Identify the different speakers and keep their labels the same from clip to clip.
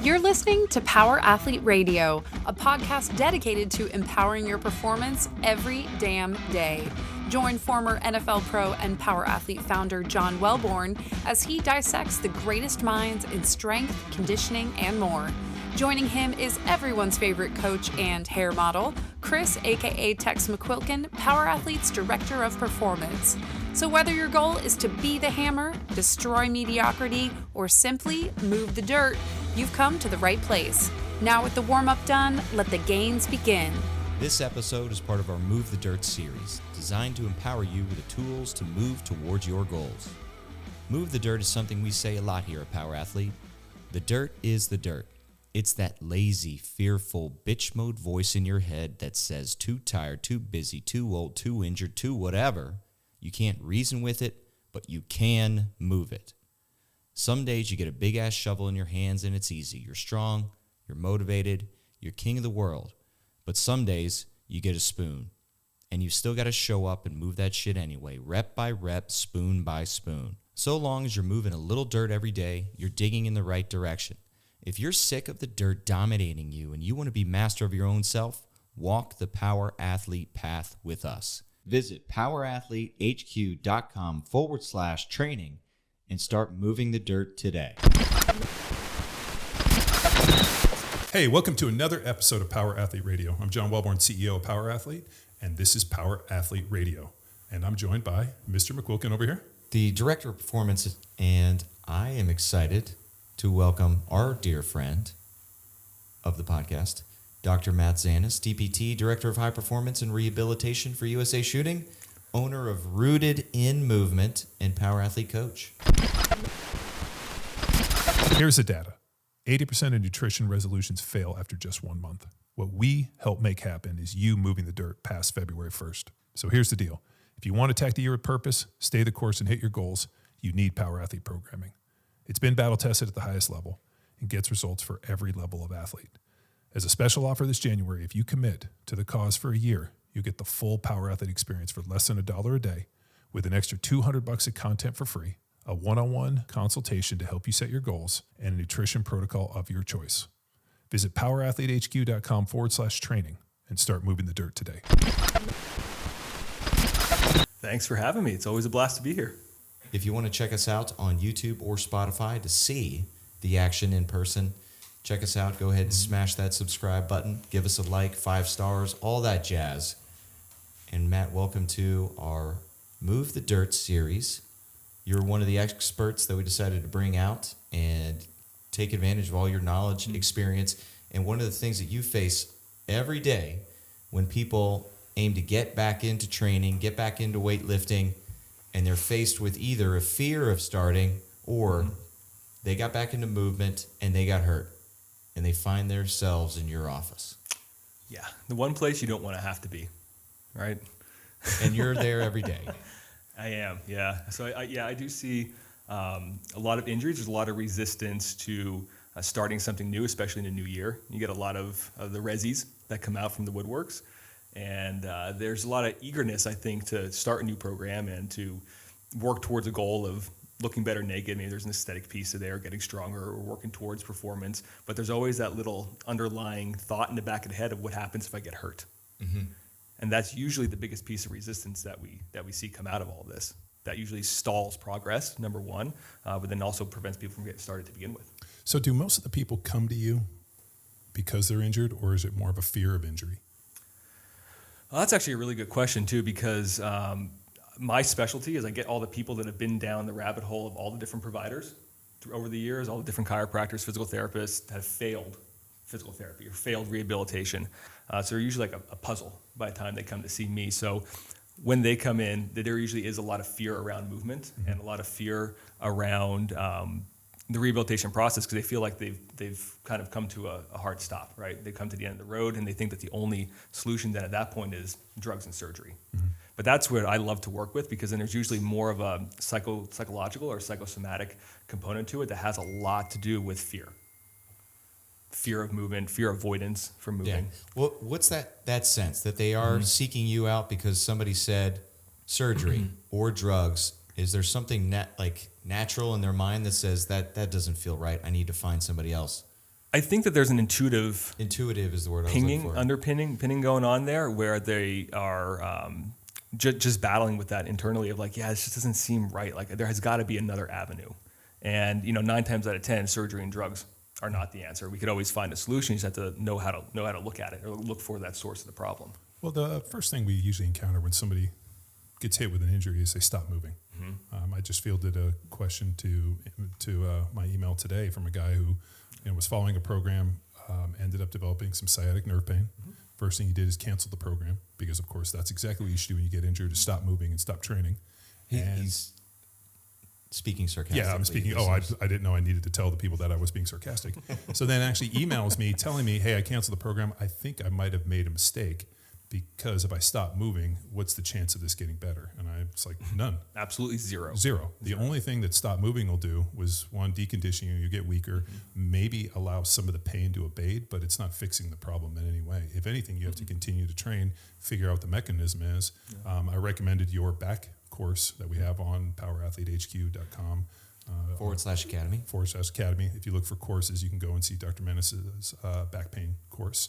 Speaker 1: You're listening to Power Athlete Radio, a podcast dedicated to empowering your performance every damn day. Join former NFL pro and Power Athlete founder John Welborn as he dissects the greatest minds in strength, conditioning, and more. Joining him is everyone's favorite coach and hair model, Chris, aka Tex McQuilkin, Power Athlete's Director of Performance. So whether your goal is to be the hammer, destroy mediocrity, or simply move the dirt, you've come to the right place. Now with the warm-up done, let the gains begin.
Speaker 2: This episode is part of our Move the Dirt series, designed to empower you with the tools to move towards your goals. Move the dirt is something we say a lot here at Power Athlete. The dirt is the dirt. It's that lazy, fearful, bitch mode voice in your head that says too tired, too busy, too old, too injured, too whatever. You can't reason with it, but you can move it. Some days you get a big-ass shovel in your hands and it's easy. You're strong, you're motivated, you're king of the world. But some days you get a spoon, and you still got to show up and move that shit anyway, rep by rep, spoon by spoon. So long as you're moving a little dirt every day, you're digging in the right direction. If you're sick of the dirt dominating you and you want to be master of your own self, walk the Power Athlete path with us. Visit powerathletehq.com/training and start moving the dirt today.
Speaker 3: Hey, welcome to another episode of Power Athlete Radio. I'm John Welborn, CEO of Power Athlete, and this is Power Athlete Radio. And I'm joined by Mr. McQuilkin over here,
Speaker 2: the Director of Performance, and I am excited to welcome our dear friend of the podcast, Dr. Matt Zanis, DPT, Director of High Performance and Rehabilitation for USA Shooting, owner of Rooted in Movement, and Power Athlete Coach.
Speaker 3: Here's the data. 80% of nutrition resolutions fail after just 1 month. What we help make happen is you moving the dirt past February 1st. So here's the deal. If you want to attack the year with purpose, stay the course, and hit your goals, you need Power Athlete programming. It's been battle tested at the highest level and gets results for every level of athlete. As a special offer this January, if you commit to the cause for a year, you get the full Power Athlete experience for less than $1 a day with an extra $200 of content for free, a one-on-one consultation to help you set your goals, and a nutrition protocol of your choice. Visit powerathletehq.com/training and start moving the dirt today.
Speaker 4: Thanks for having me. It's always a blast to be here.
Speaker 2: If you want to check us out on YouTube or Spotify to see the action in person, check us out. Go ahead and smash that subscribe button. Give us a like, 5 stars, all that jazz. And Matt, welcome to our Move the Dirt series. You're one of the experts that we decided to bring out and take advantage of all your knowledge and experience. And one of the things that you face every day when people aim to get back into training, get back into weightlifting, and they're faced with either a fear of starting or they got back into movement and they got hurt and they find themselves in your office.
Speaker 4: Yeah, the one place you don't want to have to be, right?
Speaker 2: And you're there every day.
Speaker 4: I am, yeah. So I do see a lot of injuries. There's a lot of resistance to starting something new, especially in a new year. You get a lot of the resis that come out from the woodworks. And there's a lot of eagerness, I think, to start a new program and to work towards a goal of looking better naked. Maybe there's an aesthetic piece of there, getting stronger or working towards performance. But there's always that little underlying thought in the back of the head of what happens if I get hurt. Mm-hmm. And that's usually the biggest piece of resistance that we see come out of all this. That usually stalls progress, number one, but then also prevents people from getting started to begin with.
Speaker 3: So do most of the people come to you because they're injured, or is it more of a fear of injury?
Speaker 4: Well, that's actually a really good question, too, because my specialty is I get all the people that have been down the rabbit hole of all the different providers over the years, all the different chiropractors, physical therapists that have failed physical therapy or failed rehabilitation. So they're usually like a puzzle by the time they come to see me. So when they come in, there usually is a lot of fear around movement and a lot of fear around the rehabilitation process because they feel like they've kind of come to a hard stop, right? They come to the end of the road and they think that the only solution then at that point is drugs and surgery. Mm-hmm. But that's what I love to work with because then there's usually more of a psychological or psychosomatic component to it that has a lot to do with fear. Fear of movement, fear avoidance from moving.
Speaker 2: Yeah. Well, what's that sense that they are seeking you out because somebody said surgery or drugs? Is there something natural in their mind that says that doesn't feel right? I need to find somebody else.
Speaker 4: I think that there's an intuitive
Speaker 2: is the word I was
Speaker 4: pinging,
Speaker 2: looking for.
Speaker 4: underpinning going on there, where they are just battling with that internally of like, yeah, this just doesn't seem right. Like there has got to be another avenue. And 9 times out of 10, surgery and drugs are not the answer. We could always find a solution. You just have to know how to look at it or look for that source of the problem.
Speaker 3: Well, the first thing we usually encounter when somebody gets hit with an injury is they stop moving. I just fielded a question to my email today from a guy who was following a program, ended up developing some sciatic nerve pain. First thing he did is cancel the program because, of course, that's exactly what you should do when you get injured, is stop moving and stop training.
Speaker 2: He's speaking sarcastically.
Speaker 3: Yeah, I'm speaking. I didn't know I needed to tell the people that I was being sarcastic. So then actually emails me telling me, hey, I canceled the program. I think I might have made a mistake because if I stop moving, what's the chance of this getting better? And I was like, none.
Speaker 4: Absolutely zero.
Speaker 3: The only thing that stop moving will do was, one, decondition you get weaker, maybe allow some of the pain to abate, but it's not fixing the problem in any way. If anything, you have to continue to train, figure out what the mechanism is. I recommended your back course that we have on powerathletehq.com.
Speaker 2: /academy.
Speaker 3: If you look for courses, you can go and see Dr. Zanis's back pain course.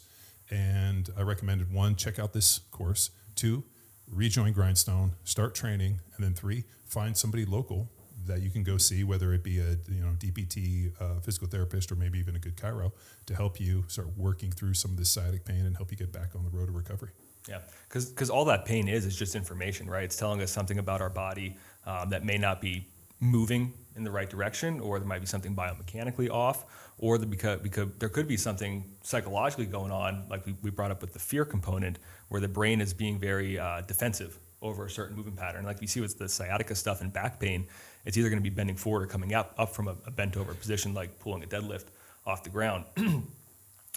Speaker 3: And I recommended, 1, check out this course. 2, rejoin Grindstone, start training. And then 3, find somebody local that you can go see, whether it be a DPT, physical therapist, or maybe even a good chiro, to help you start working through some of this sciatic pain and help you get back on the road to recovery.
Speaker 4: Yeah, because all that pain is just information, right? It's telling us something about our body that may not be moving in the right direction, or there might be something biomechanically off, or because there could be something psychologically going on, like we brought up with the fear component, where the brain is being very defensive over a certain movement pattern. Like we see with the sciatica stuff and back pain, it's either going to be bending forward or coming up from a bent over position, like pulling a deadlift off the ground.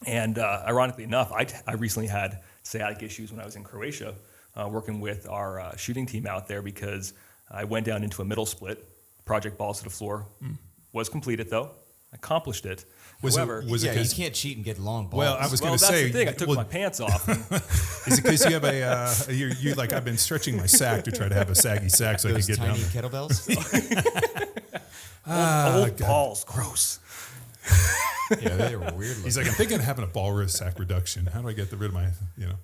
Speaker 4: And ironically enough, I recently had sciatic issues when I was in Croatia, working with our shooting team out there, because I went down into a middle split, project balls to the floor, was completed though, accomplished it. However,
Speaker 2: you can't cheat and get long balls.
Speaker 3: Well, I was going to say,
Speaker 4: the thing. I took my pants off.
Speaker 3: Is it because you have you're like, I've been stretching my sack to try to have a saggy sack so I can get down
Speaker 2: there.
Speaker 3: Kettlebells?
Speaker 4: Old balls, gross.
Speaker 2: Yeah, they were weird.
Speaker 3: He's like, I'm thinking of having a ball sack reduction. How do I get rid of my,
Speaker 4: Yeah.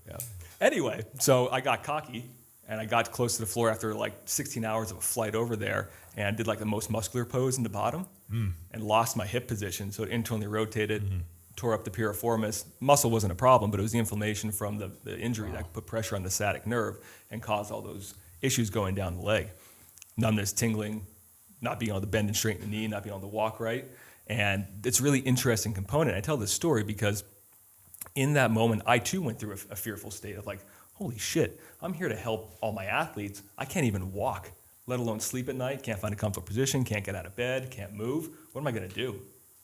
Speaker 4: Anyway, so I got cocky and I got close to the floor after like 16 hours of a flight over there, and did like the most muscular pose in the bottom and lost my hip position. So it internally rotated, tore up the piriformis. Muscle wasn't a problem, but it was the inflammation from the injury that put pressure on the sciatic nerve and caused all those issues going down the leg. Numbness, tingling, not being able to bend and straighten the knee, not being able to walk right. And it's a really interesting component. I tell this story because in that moment, I too went through a fearful state of like, holy shit, I'm here to help all my athletes. I can't even walk, let alone sleep at night, can't find a comfortable position, can't get out of bed, can't move. What am I going to do?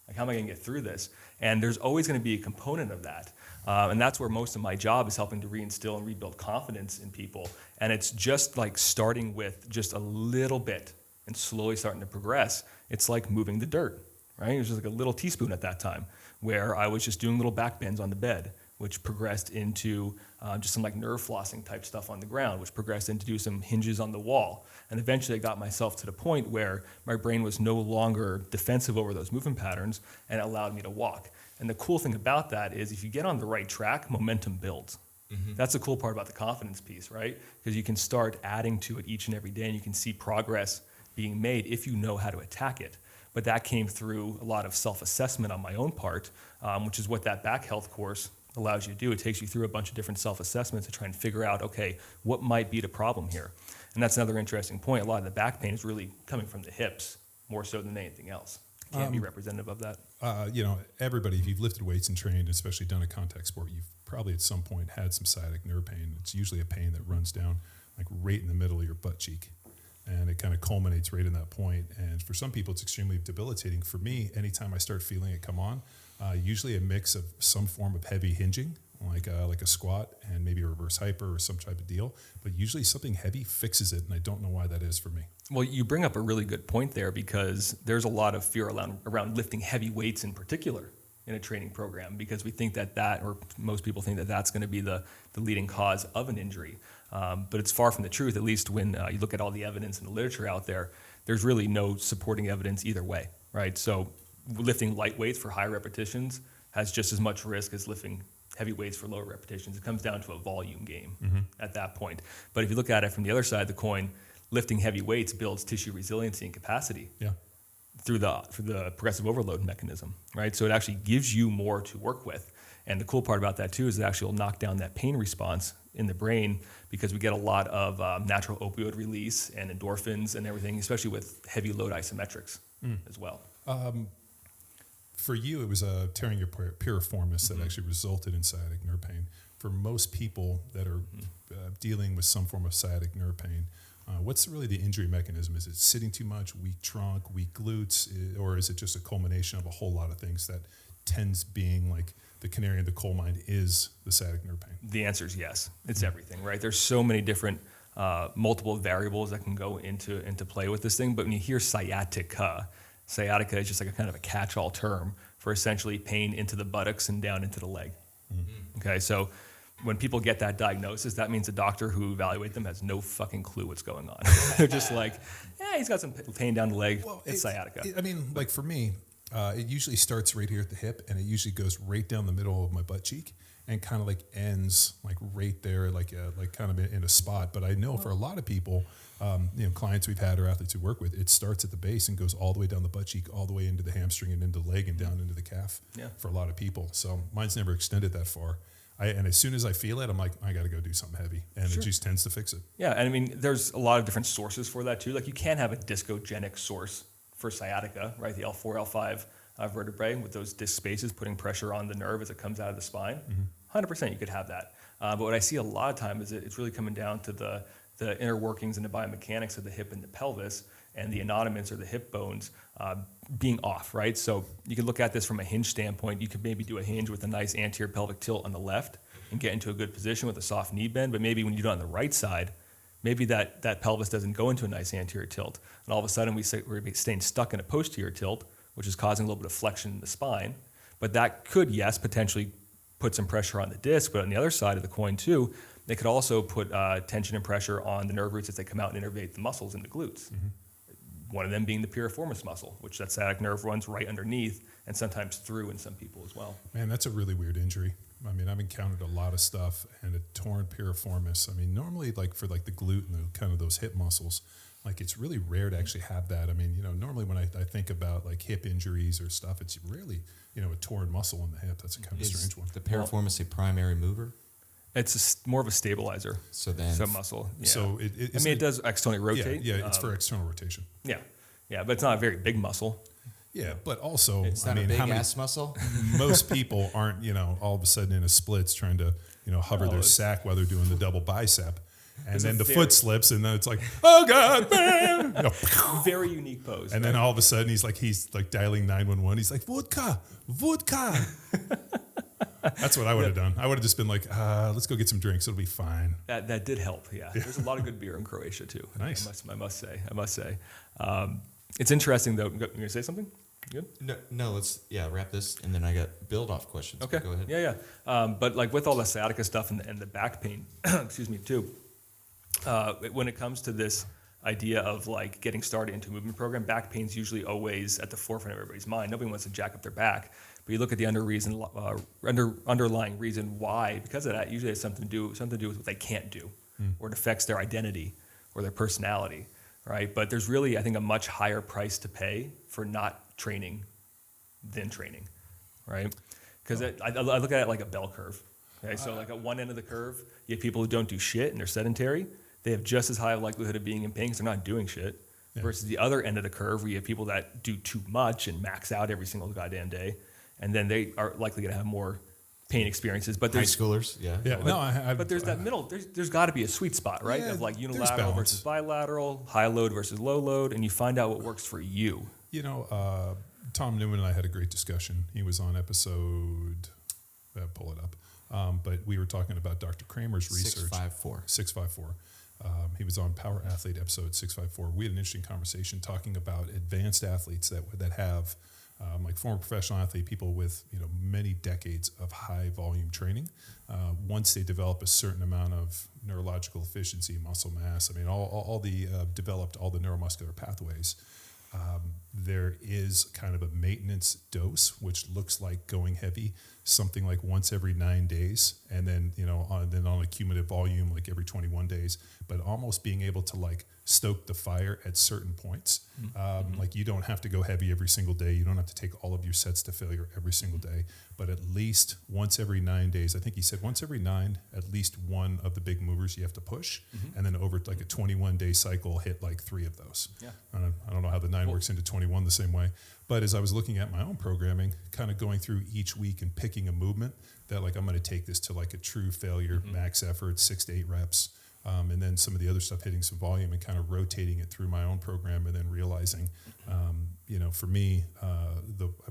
Speaker 4: Like, how am I going to get through this? And there's always going to be a component of that. And that's where most of my job is, helping to reinstill and rebuild confidence in people. And it's just like starting with just a little bit and slowly starting to progress. It's like moving the dirt, right? It was just like a little teaspoon at that time, where I was just doing little back bends on the bed, which progressed into just some like nerve flossing type stuff on the ground, which progressed into do some hinges on the wall. And eventually I got myself to the point where my brain was no longer defensive over those movement patterns, and it allowed me to walk. And the cool thing about that is, if you get on the right track, momentum builds. That's the cool part about the confidence piece, right? Because you can start adding to it each and every day, and you can see progress being made if you know how to attack it. But that came through a lot of self-assessment on my own part, which is what that back health course allows you to do. It takes you through a bunch of different self-assessments to try and figure out, okay, what might be the problem here? And that's another interesting point. A lot of the back pain is really coming from the hips, more so than anything else. It can't be representative of that.
Speaker 3: Everybody, if you've lifted weights and trained, especially done a contact sport, you've probably at some point had some sciatic nerve pain. It's usually a pain that runs down like right in the middle of your butt cheek. And it kind of culminates right in that point. And for some people, it's extremely debilitating. For me, anytime I start feeling it come on, usually a mix of some form of heavy hinging, like a squat and maybe a reverse hyper or some type of deal. But usually something heavy fixes it, and I don't know why that is for me.
Speaker 4: Well, you bring up a really good point there, because there's a lot of fear around lifting heavy weights in particular in a training program, because we think that or most people think that that's going to be the leading cause of an injury. But it's far from the truth, at least when you look at all the evidence in the literature out there. There's really no supporting evidence either way, right? So lifting light weights for high repetitions has just as much risk as lifting heavy weights for lower repetitions. It comes down to a volume game at that point. But if you look at it from the other side of the coin, lifting heavy weights builds tissue resiliency and capacity through the progressive overload mechanism, right? So it actually gives you more to work with. And the cool part about that too is it actually will knock down that pain response in the brain, because we get a lot of natural opioid release and endorphins and everything, especially with heavy load isometrics as well.
Speaker 3: For you, it was tearing your piriformis that actually resulted in sciatic nerve pain. For most people that are dealing with some form of sciatic nerve pain, what's really the injury mechanism? Is it sitting too much, weak trunk, weak glutes, or is it just a culmination of a whole lot of things that tends being like the canary in the coal mine is the sciatic nerve pain?
Speaker 4: The answer is yes. It's everything, right? There's so many different multiple variables that can go into play with this thing. But when you hear sciatica is just like a kind of a catch-all term for essentially pain into the buttocks and down into the leg. Okay, so when people get that diagnosis, that means the doctor who evaluates them has no fucking clue what's going on. They're just like, yeah, he's got some pain down the leg. Well, it's sciatica.
Speaker 3: I mean, like for me, it usually starts right here at the hip, and it usually goes right down the middle of my butt cheek and kind of like ends like right there, like kind of in a spot. But I know for a lot of people, clients we've had or athletes we work with, it starts at the base and goes all the way down the butt cheek, all the way into the hamstring and into the leg and down into the calf for a lot of people. So mine's never extended that far. And as soon as I feel it, I'm like, I got to go do something heavy. And it just tends to fix it.
Speaker 4: Yeah, and I mean, there's a lot of different sources for that too. Like you can have a discogenic source for sciatica, right? The L4, L5 vertebrae with those disc spaces putting pressure on the nerve as it comes out of the spine. 100% you could have that. But what I see a lot of time is it's really coming down to the inner workings and the biomechanics of the hip and the pelvis and the anatomies or the hip bones being off, right? So you can look at this from a hinge standpoint. You could maybe do a hinge with a nice anterior pelvic tilt on the left and get into a good position with a soft knee bend, but maybe when you do it on the right side, maybe that pelvis doesn't go into a nice anterior tilt. And all of a sudden we're staying stuck in a posterior tilt, which is causing a little bit of flexion in the spine. But that could, yes, potentially put some pressure on the disc, but on the other side of the coin too, they could also put tension and pressure on the nerve roots as they come out and innervate the muscles in the glutes. One of them being the piriformis muscle, which that sciatic nerve runs right underneath and sometimes through in some people as well.
Speaker 3: Man, that's a really weird injury. I mean, I've encountered a lot of stuff, and a torn piriformis. I mean, normally like for like the glute and the kind of those hip muscles, like it's really rare to actually have that. I mean, normally when I think about like hip injuries or stuff, it's rarely, a torn muscle in the hip. That's a kind of a strange one.
Speaker 2: The piriformis a primary mover?
Speaker 4: It's more of a stabilizer.
Speaker 2: So then
Speaker 4: submuscle. Yeah.
Speaker 3: So
Speaker 4: it does externally rotate.
Speaker 3: Yeah, it's for external rotation.
Speaker 4: Yeah, but it's not a very big muscle.
Speaker 3: Yeah, but also,
Speaker 2: it's not a big ass muscle.
Speaker 3: Most people aren't, all of a sudden in a splits trying to, hover their sack while they're doing the double bicep. And then the foot slips, and then it's like, oh God, man!
Speaker 4: Very unique pose.
Speaker 3: And then all of a sudden, he's like dialing 911. He's like, vodka. That's what I would have done. I would have just been like, let's go get some drinks. It'll be fine.
Speaker 4: That did help. Yeah, there's a lot of good beer in Croatia too.
Speaker 3: Nice.
Speaker 4: I must say. It's interesting though. You gonna say something? Good?
Speaker 2: No. Let's wrap this, and then I got build off questions.
Speaker 4: Okay.
Speaker 2: Go ahead.
Speaker 4: Yeah. But like with all the sciatica stuff and the back pain, excuse me too. When it comes to this idea of like getting started into a movement program, back pain is usually always at the forefront of everybody's mind. Nobody wants to jack up their back, but you look at the underlying reason why. Because of that, usually has something to do with what they can't do, or it affects their identity or their personality, right? But there's really, I think, a much higher price to pay for not training than training, right? Because I look at it like a bell curve. Okay, so like at one end of the curve, you have people who don't do shit and they're sedentary. They have just as high a likelihood of being in pain because they're not doing shit. Yeah. Versus the other end of the curve, where you have people that do too much and max out every single goddamn day, and then they are likely going to have more pain experiences. But there's
Speaker 2: high schoolers,
Speaker 4: but there's that middle. There's got to be a sweet spot, right? Of like unilateral versus bilateral, high load versus low load, and you find out what works for you.
Speaker 3: Tom Newman and I had a great discussion. He was on episode, pull it up, but we were talking about Dr. Kramer's research. 654. He was on Power Athlete episode 654. We had an interesting conversation talking about advanced athletes that have, like former professional athlete, people with many decades of high volume training. Once they develop a certain amount of neurological efficiency, muscle mass, I mean, all the developed all the neuromuscular pathways. There is kind of a maintenance dose, which looks like going heavy, something like once every 9 days, and then on a cumulative volume like every 21 days. But almost being able to like stoke the fire at certain points. Like you don't have to go heavy every single day. You don't have to take all of your sets to failure every single day. But at least once every 9 days, I think he said once every 9, at least one of the big movers you have to push, and then over like a 21-day cycle, hit like 3 of those. Yeah. I don't know how the 9 works into 21 the same way. But as I was looking at my own programming, kind of going through each week and picking a movement that like I'm going to take this to like a true failure, max effort, 6 to 8 reps. And then some of the other stuff hitting some volume and kind of rotating it through my own program, and then realizing, for me,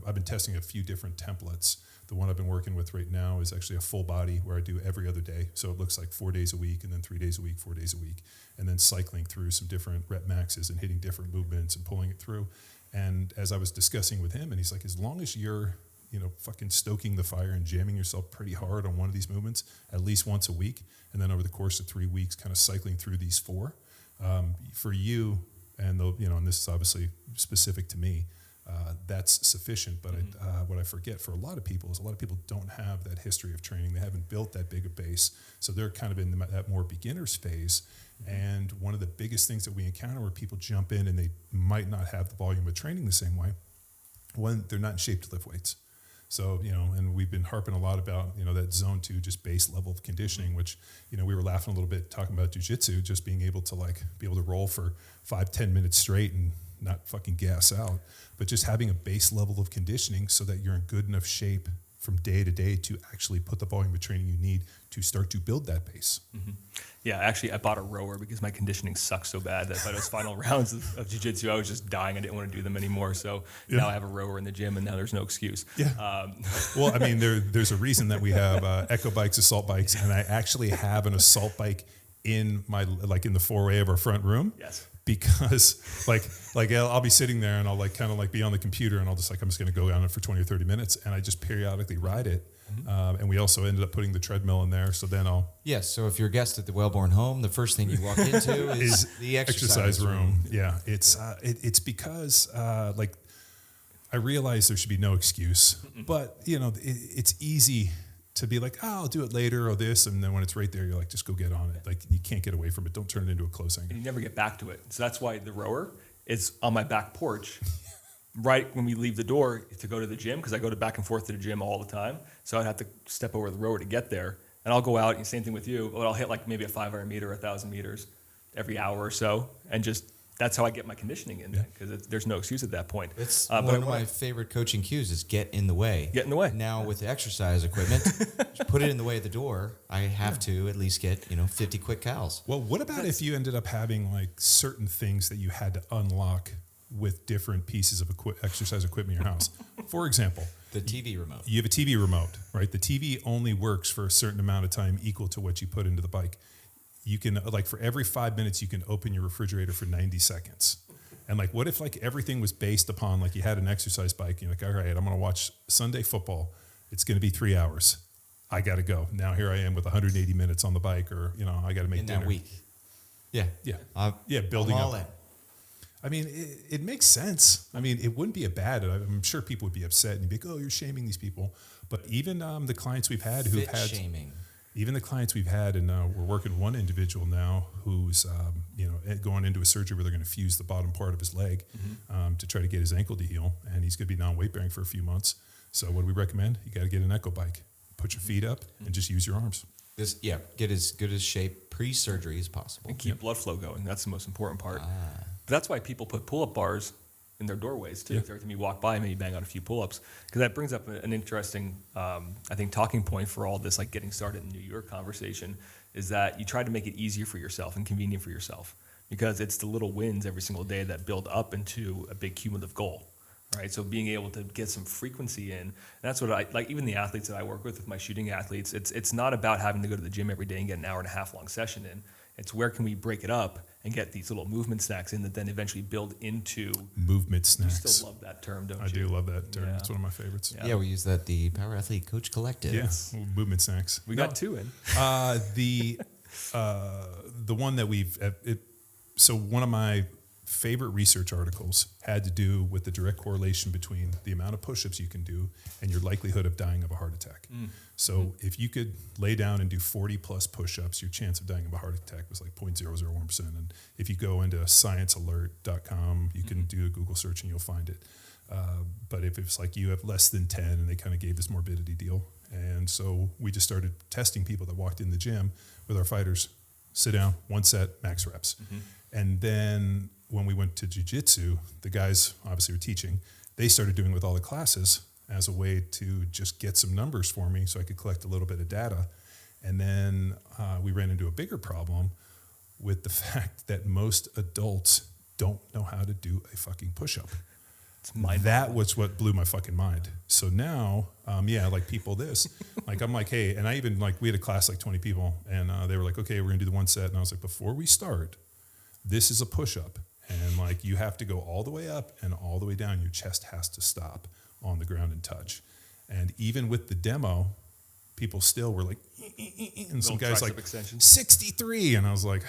Speaker 3: I've been testing a few different templates. The one I've been working with right now is actually a full body where I do every other day. So it looks like 4 days a week, and then 3 days a week, 4 days a week, and then cycling through some different rep maxes and hitting different movements and pulling it through. And as I was discussing with him, and he's like, as long as you're fucking stoking the fire and jamming yourself pretty hard on one of these movements at least once a week, and then over the course of 3 weeks, kind of cycling through these 4, for you, and this is obviously specific to me, that's sufficient. But what I forget for a lot of people is a lot of people don't have that history of training. They haven't built that big a base, so they're kind of in that more beginner's phase. And one of the biggest things that we encounter where people jump in and they might not have the volume of training the same way, one, they're not in shape to lift weights. So, and we've been harping a lot about, that zone 2, just base level of conditioning, which, we were laughing a little bit talking about jiu-jitsu, just being able to be able to roll for 5-10 minutes straight and not fucking gas out, but just having a base level of conditioning so that you're in good enough shape from day to day to actually put the volume of training you need to start to build that base.
Speaker 4: Yeah, actually, I bought a rower because my conditioning sucks so bad that by those final rounds of jiu-jitsu, I was just dying. I didn't want to do them anymore. So now I have a rower in the gym, and now there's no excuse.
Speaker 3: Yeah. Well, I mean, there's a reason that we have echo bikes, assault bikes, and I actually have an assault bike in my in the foyer of our front room.
Speaker 4: Yes.
Speaker 3: Because I'll be sitting there and I'll kind of be on the computer and I'm just going to go on it for 20 or 30 minutes, and I just periodically ride it. And we also ended up putting the treadmill in there. So then
Speaker 2: Yes. So if you're a guest at the Wellborn home, the first thing you walk into is the exercise room.
Speaker 3: Yeah. It's because I realize there should be no excuse, but it's easy to be like, I'll do it later or this. And then when it's right there, you're like, just go get on it. Like you can't get away from it. Don't turn it into a close hanger.
Speaker 4: And you never get back to it. So that's why the rower is on my back porch right when we leave the door to go to the gym, because I go back and forth to the gym all the time. So I'd have to step over the rower to get there. And I'll go out, and same thing with you. I'll hit maybe a 500 meter, 1,000 meters every hour or so. And just that's how I get my conditioning in, because there's no excuse at that point.
Speaker 2: It's one of my favorite coaching cues is get in the way.
Speaker 4: Get in the way.
Speaker 2: Now with the exercise equipment, just put it in the way of the door. I have to at least get 50 quick cals.
Speaker 3: Well, what about if you ended up having certain things that you had to unlock with different pieces of exercise equipment in your house? For example,
Speaker 2: the TV remote.
Speaker 3: You have a TV remote, right? The TV only works for a certain amount of time equal to what you put into the bike. You can, for every 5 minutes, you can open your refrigerator for 90 seconds. And what if everything was based upon you had an exercise bike, you're all right, I'm going to watch Sunday football. It's going to be 3 hours. I got to go. Now here I am with 180 minutes on the bike, or, I got to make
Speaker 2: in
Speaker 3: dinner.
Speaker 2: That week. Yeah.
Speaker 3: Yeah. Building
Speaker 2: all
Speaker 3: up.
Speaker 2: In.
Speaker 3: I mean, it makes sense. I mean, it wouldn't be I'm sure people would be upset and be like, oh, you're shaming these people. But even the clients we've had who've had
Speaker 2: shaming.
Speaker 3: Even the clients we've had, and we're working with one individual now who's, going into a surgery where they're going to fuse the bottom part of his leg to try to get his ankle to heal, and he's going to be non-weight bearing for a few months. So what do we recommend? You got to get an echo bike. Put your feet up and just use your arms.
Speaker 2: Get as good a shape pre-surgery as possible.
Speaker 4: And keep blood flow going. That's the most important part. But that's why people put pull-up bars in their doorways too. Every time you walk by, maybe bang out a few pull-ups, because that brings up an interesting, I think, talking point for all this, getting started in New York conversation, is that you try to make it easier for yourself and convenient for yourself, because it's the little wins every single day that build up into a big cumulative goal, right? So being able to get some frequency in, and that's what I like. Even the athletes that I work with my shooting athletes, it's not about having to go to the gym every day and get an hour and a half long session in. It's where can we break it up and get these little movement snacks in that then eventually build into
Speaker 3: movement snacks.
Speaker 4: You still love that term, don't you?
Speaker 3: I do love that term. It's one of my favorites.
Speaker 2: Yeah, we use that, the Power Athlete Coach Collective.
Speaker 3: Yes, movement snacks.
Speaker 4: We got 2 in.
Speaker 3: The one that so one of my favorite research articles had to do with the direct correlation between the amount of push-ups you can do and your likelihood of dying of a heart attack. So if you could lay down and do 40 plus push-ups, your chance of dying of a heart attack was like 0.001%. And if you go into sciencealert.com, you can do a Google search and you'll find it. But if it's like you have less than 10, and they kind of gave this morbidity deal. And so we just started testing people that walked in the gym with our fighters, sit down, 1 set, max reps. And then when we went to jiu-jitsu, the guys obviously were teaching. They started doing with all the classes as a way to just get some numbers for me so I could collect a little bit of data. And then we ran into a bigger problem with the fact that most adults don't know how to do a fucking push-up. That was what blew my fucking mind. So now, like people like I'm like, hey, and I even like, we had a class like 20 people and they were like, okay, we're gonna do the 1 set. And I was like, before we start, this is a push-up. And like, you have to go all the way up and all the way down. Your chest has to stop on the ground and touch. And even with the demo, people still were like, and some guys like 63. And I was like,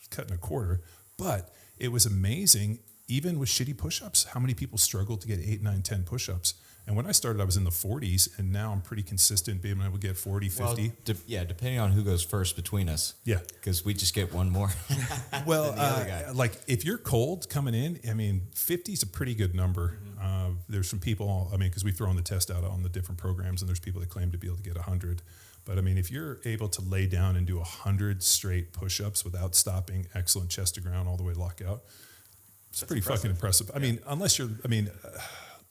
Speaker 3: cutting a quarter. But it was amazing, even with shitty push-ups, how many people struggled to get 8, 9, 10 push-ups. And when I started, I was in the 40s, and now I'm pretty consistent, being able to get 40, 50.
Speaker 2: Well, depending on who goes first between us. Yeah. Because we just get one more.
Speaker 3: Well, like if you're cold coming in, I mean, 50 is a pretty good number. There's some people, I mean, because we throw the test out on the different programs, and there's people that claim to be able to get 100. But I mean, if you're able to lay down and do 100 straight push-ups without stopping, excellent chest to ground all the way to lockout, it's pretty fucking impressive. I mean, unless you're,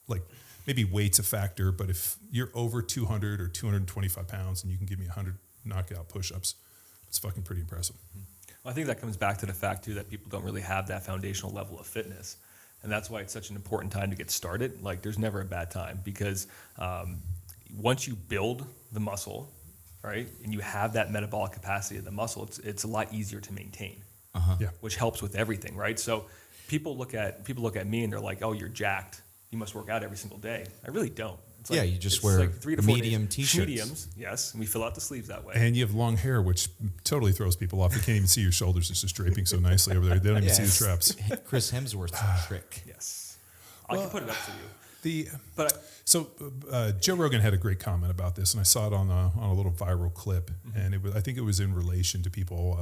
Speaker 3: like, maybe weight's a factor, but if you're over 200 or 225 pounds and you can give me 100 knockout push-ups, it's fucking pretty impressive.
Speaker 4: Well, I think that comes back to the fact, too, that people don't really have that foundational level of fitness. And that's why it's such an important time to get started. Like, there's never a bad time because once you build the muscle, right, and you have that metabolic capacity of the muscle, it's a lot easier to maintain, which helps with everything, right? So people look at me and they're like, oh, you're jacked. You must work out every single day. I really don't. It's like,
Speaker 2: you just wear
Speaker 4: like 3 to 4
Speaker 2: medium
Speaker 4: days.
Speaker 2: T-shirts.
Speaker 4: Mediums, yes. And we fill out the sleeves that way.
Speaker 3: And you have long hair, which totally throws people off. You can't even see your shoulders. It's just draping so nicely over there. They don't even see the traps.
Speaker 2: Chris Hemsworth's trick.
Speaker 4: Yes. I can put it up for you.
Speaker 3: So Joe Rogan had a great comment about this, and I saw it on a little viral clip, and I think it was in relation to people.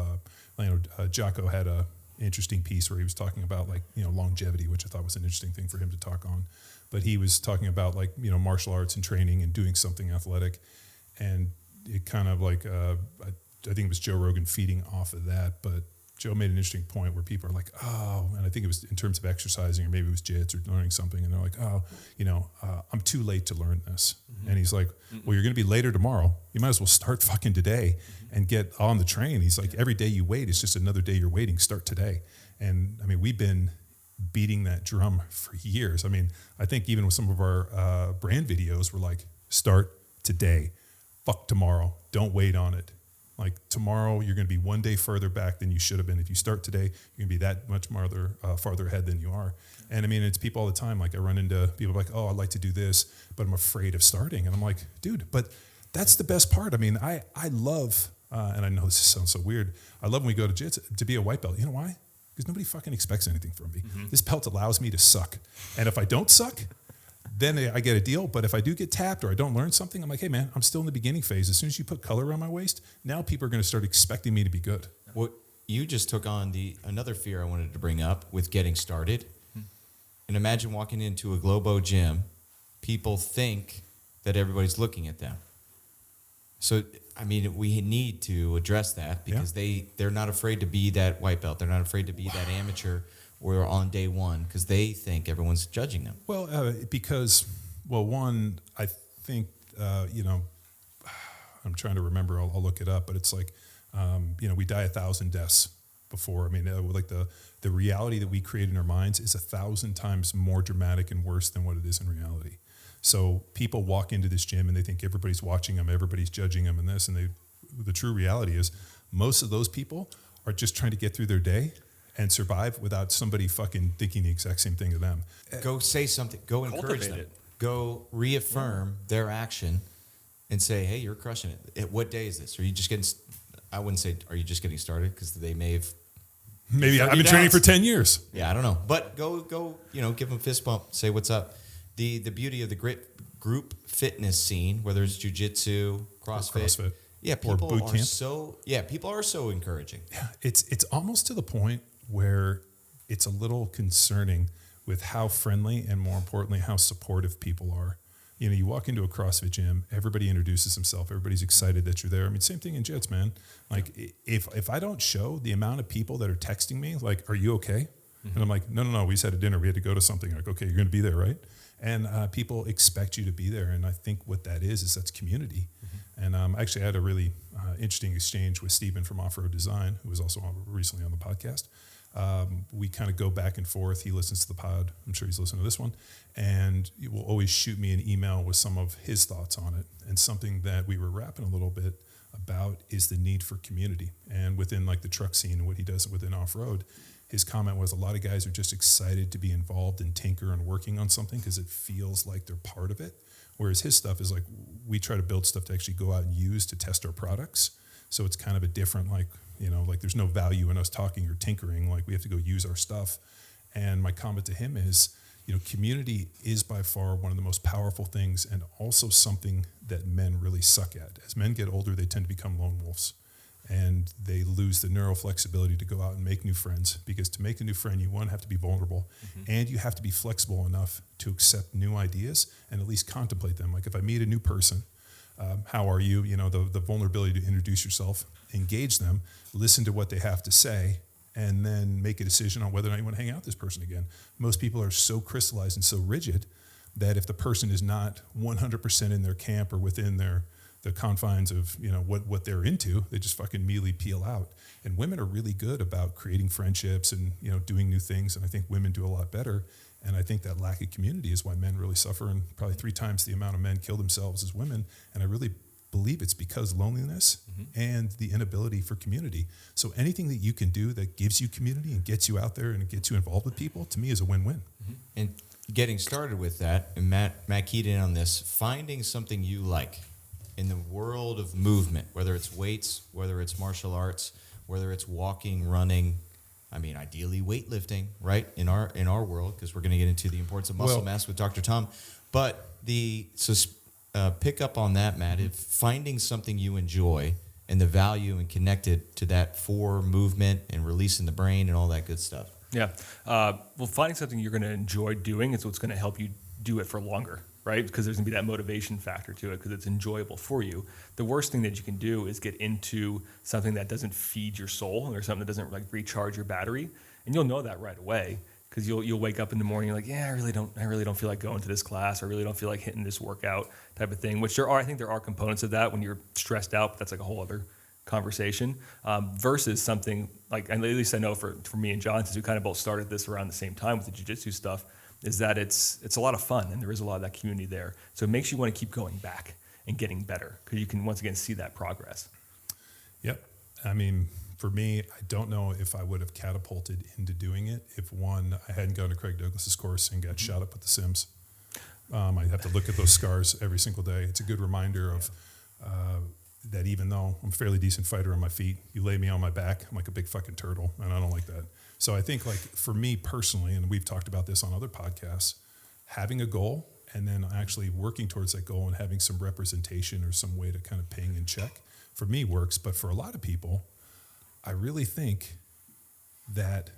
Speaker 3: Jocko had a interesting piece where he was talking about longevity, which I thought was an interesting thing for him to talk on. But he was talking about martial arts and training and doing something athletic, and it kind of I think it was Joe Rogan feeding off of that. But Joe made an interesting point where people are like, oh, and I think it was in terms of exercising or maybe it was jits or learning something, and they're like, oh, I'm too late to learn this. And he's like, well, you're going to be later tomorrow. You might as well start fucking today and get on the train. He's like, every day you wait, it's just another day you're waiting. Start today. And I mean, we've been beating that drum for years. I mean, I think even with some of our brand videos, we're like, start today, fuck tomorrow. Don't wait on it. Like tomorrow, you're going to be one day further back than you should have been. If you start today, you're going to be that much farther ahead than you are. And I mean, it's people all the time. Like I run into people like, oh, I'd like to do this, but I'm afraid of starting. And I'm like, dude, but that's the best part. I mean, I love, and I know this sounds so weird, I love when we go to jits to be a white belt. You know why? Because nobody fucking expects anything from me. This belt allows me to suck. And if I don't suck, then I get a deal. But if I do get tapped or I don't learn something, I'm like, hey, man, I'm still in the beginning phase. As soon as you put color around my waist, now people are going to start expecting me to be good.
Speaker 2: Well, you just took on another fear I wanted to bring up with getting started. And imagine walking into a Globo gym. People think that everybody's looking at them. So, I mean, we need to address that because they're not afraid to be that white belt. They're not afraid to be that amateur or on day one because they think everyone's judging them.
Speaker 3: Well, one, I think, I'm trying to remember, I'll look it up, but it's like, we die 1,000 deaths before. I mean, like the reality that we create in our minds is 1,000 times more dramatic and worse than what it is in reality. So people walk into this gym and they think everybody's watching them, everybody's judging them and this, and the true reality is most of those people are just trying to get through their day and survive without somebody fucking thinking the exact same thing to them.
Speaker 2: Go say something. Go encourage them. Go reaffirm their action and say, hey, you're crushing it. What day is this? Are you just getting, I wouldn't say, are you just getting started? Because they may have
Speaker 3: Maybe I've been training for 10 years.
Speaker 2: Yeah, I don't know. But go, give them a fist bump, say what's up. The beauty of the group fitness scene, whether it's jiu-jitsu, CrossFit. Yeah, people
Speaker 3: boot
Speaker 2: are
Speaker 3: camp.
Speaker 2: people are so encouraging.
Speaker 3: Yeah, it's almost to the point where it's a little concerning with how friendly and, more importantly, how supportive people are. You walk into a CrossFit gym, everybody introduces himself, everybody's excited that you're there. I mean, same thing in jits, man. Like, if I don't show the amount of people that are texting me, like, are you okay? Mm-hmm. And I'm like, no, we just had a dinner, we had to go to something. Like, okay, you're going to be there, right? And people expect you to be there. And I think what that is that's community. Mm-hmm. And actually, I had a really interesting exchange with Stephen from Off-Road Design, who was also recently on the podcast. We kind of go back and forth. He listens to the pod. I'm sure he's listening to this one. And he will always shoot me an email with some of his thoughts on it. And something that we were rapping a little bit about is the need for community. And within like the truck scene and what he does within off-road, his comment was a lot of guys are just excited to be involved and tinker and working on something because it feels like they're part of it. Whereas his stuff is like, we try to build stuff to actually go out and use to test our products. So it's kind of a different, like there's no value in us talking or tinkering. Like we have to go use our stuff. And my comment to him is, community is by far one of the most powerful things and also something that men really suck at. As men get older, they tend to become lone wolves and they lose the neuroflexibility to go out and make new friends, because to make a new friend, you have to be vulnerable and you have to be flexible enough to accept new ideas and at least contemplate them. Like if I meet a new person, how are you? The vulnerability to introduce yourself, engage them, listen to what they have to say, and then make a decision on whether or not you want to hang out with this person again. Most people are so crystallized and so rigid that if the person is not 100% in their camp or within the confines of what they're into, they just fucking immediately peel out. And women are really good about creating friendships and doing new things. And I think women do a lot better. And I think that lack of community is why men really suffer, and probably 3 times the amount of men kill themselves as women. And I really believe it's because loneliness and the inability for community. So anything that you can do that gives you community and gets you out there and gets you involved with people, to me is a win-win.
Speaker 2: And getting started with that, and Matt keyed in on this, finding something you like in the world of movement, whether it's weights, whether it's martial arts, whether it's walking, running, ideally weightlifting, right? In our world, because we're going to get into the importance of muscle mass with Dr. Tom. But pick up on that, Matt. If finding something you enjoy and the value and connect it to that for movement and releasing the brain and all that good stuff.
Speaker 4: Yeah. Finding something you're going to enjoy doing is what's going to help you do it for longer, right? Because there's going to be that motivation factor to it because it's enjoyable for you. The worst thing that you can do is get into something that doesn't feed your soul or something that doesn't recharge your battery. And you'll know that right away. Because you'll wake up in the morning, you're like, I really don't feel like going to this class, or I really don't feel like hitting this workout type of thing. Which I think there are components of that when you're stressed out. But that's like a whole other conversation. Versus something like, and at least I know for me and John, since we kind of both started this around the same time with the jiu-jitsu stuff, is that it's a lot of fun and there is a lot of that community there. So it makes you want to keep going back and getting better because you can once again see that progress.
Speaker 3: Yep. For me, I don't know if I would have catapulted into doing it if, one, I hadn't gone to Craig Douglas's course and got shot up with the Sims. I'd have to look at those scars every single day. It's a good reminder of that even though I'm a fairly decent fighter on my feet, you lay me on my back, I'm like a big fucking turtle, and I don't like that. So I think for me personally, and we've talked about this on other podcasts, having a goal and then actually working towards that goal and having some representation or some way to kind of ping and check, for me works. But for a lot of people, I really think that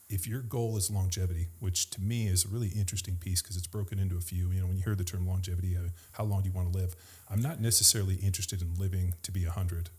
Speaker 3: if your goal is longevity, which to me is a really interesting piece because it's broken into a few, when you hear the term longevity, how long do you want to live? I'm not necessarily interested in living to be 100.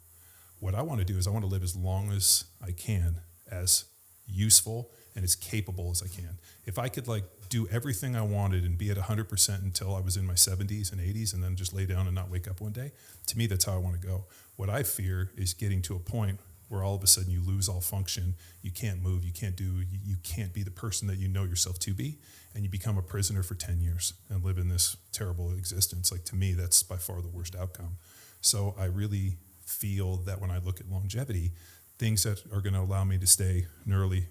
Speaker 3: What I want to do is I want to live as long as I can, as useful and as capable as I can. If I could do everything I wanted and be at 100% until I was in my 70s and 80s and then just lay down and not wake up one day, to me, that's how I want to go. What I fear is getting to a point where all of a sudden you lose all function, you can't move, you can't be the person that you know yourself to be, and you become a prisoner for 10 years and live in this terrible existence. To me, that's by far the worst outcome. So I really feel that when I look at longevity, things that are going to allow me to stay neurally,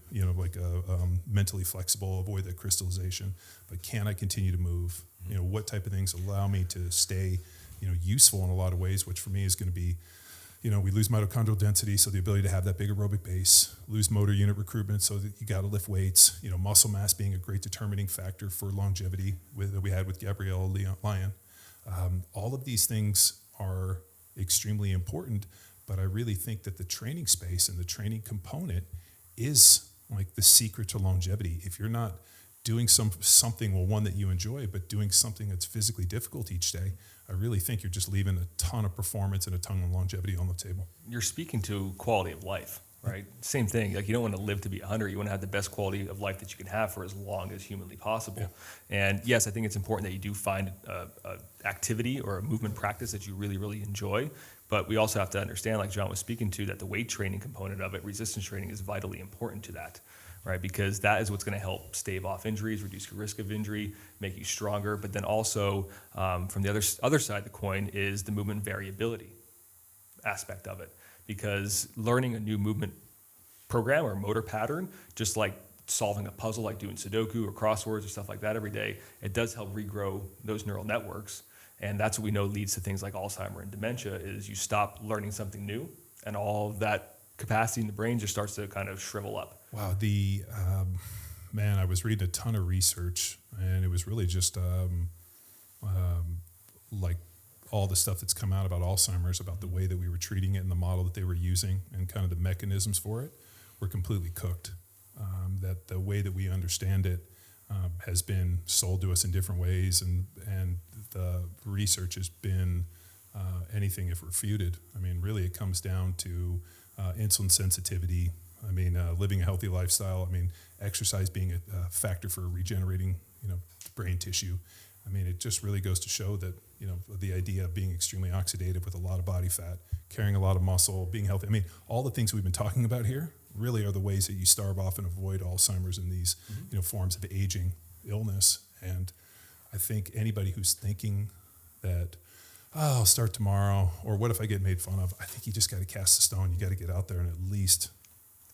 Speaker 3: mentally flexible, avoid that crystallization, but can I continue to move? What type of things allow me to stay, useful in a lot of ways, which for me is going to be we lose mitochondrial density, so the ability to have that big aerobic base, lose motor unit recruitment, so that you got to lift weights, muscle mass being a great determining factor for longevity that we had with Gabrielle Lyon. All of these things are extremely important, but I really think that the training space and the training component is like the secret to longevity. If you're not doing something, well, one that you enjoy, but doing something that's physically difficult each day, I really think you're just leaving a ton of performance and a ton of longevity on the table.
Speaker 4: You're speaking to quality of life, right? Same thing. Like, you don't want to live to be 100. You want to have the best quality of life that you can have for as long as humanly possible. Yeah. And yes, I think it's important that you do find a activity or a movement practice that you really, really enjoy. But we also have to understand, like John was speaking to, that the weight training component of it, resistance training, is vitally important to that, right? Because that is what's going to help stave off injuries, reduce your risk of injury, make you stronger. But then also, from the other side of the coin, is the movement variability aspect of it. Because learning a new movement program or motor pattern, just like solving a puzzle, like doing Sudoku or crosswords or stuff like that every day, it does help regrow those neural networks. And that's what we know leads to things like Alzheimer and dementia, is you stop learning something new and all of that capacity in the brain just starts to kind of shrivel up.
Speaker 3: Wow. I was reading a ton of research, and it was really just like all the stuff that's come out about Alzheimer's, about the way that we were treating it and the model that they were using and kind of the mechanisms for it were completely cooked. That the way that we understand it has been sold to us in different ways, and the research has been anything if refuted. I mean, really it comes down to insulin sensitivity. I mean, living a healthy lifestyle. I mean, exercise being a factor for regenerating, brain tissue. I mean, it just really goes to show that, the idea of being extremely oxidative with a lot of body fat, carrying a lot of muscle, being healthy. I mean, all the things we've been talking about here really are the ways that you starve off and avoid Alzheimer's and these, forms of aging illness. And I think anybody who's thinking that, I'll start tomorrow, or what if I get made fun of? I think you just got to cast the stone. You got to get out there and at least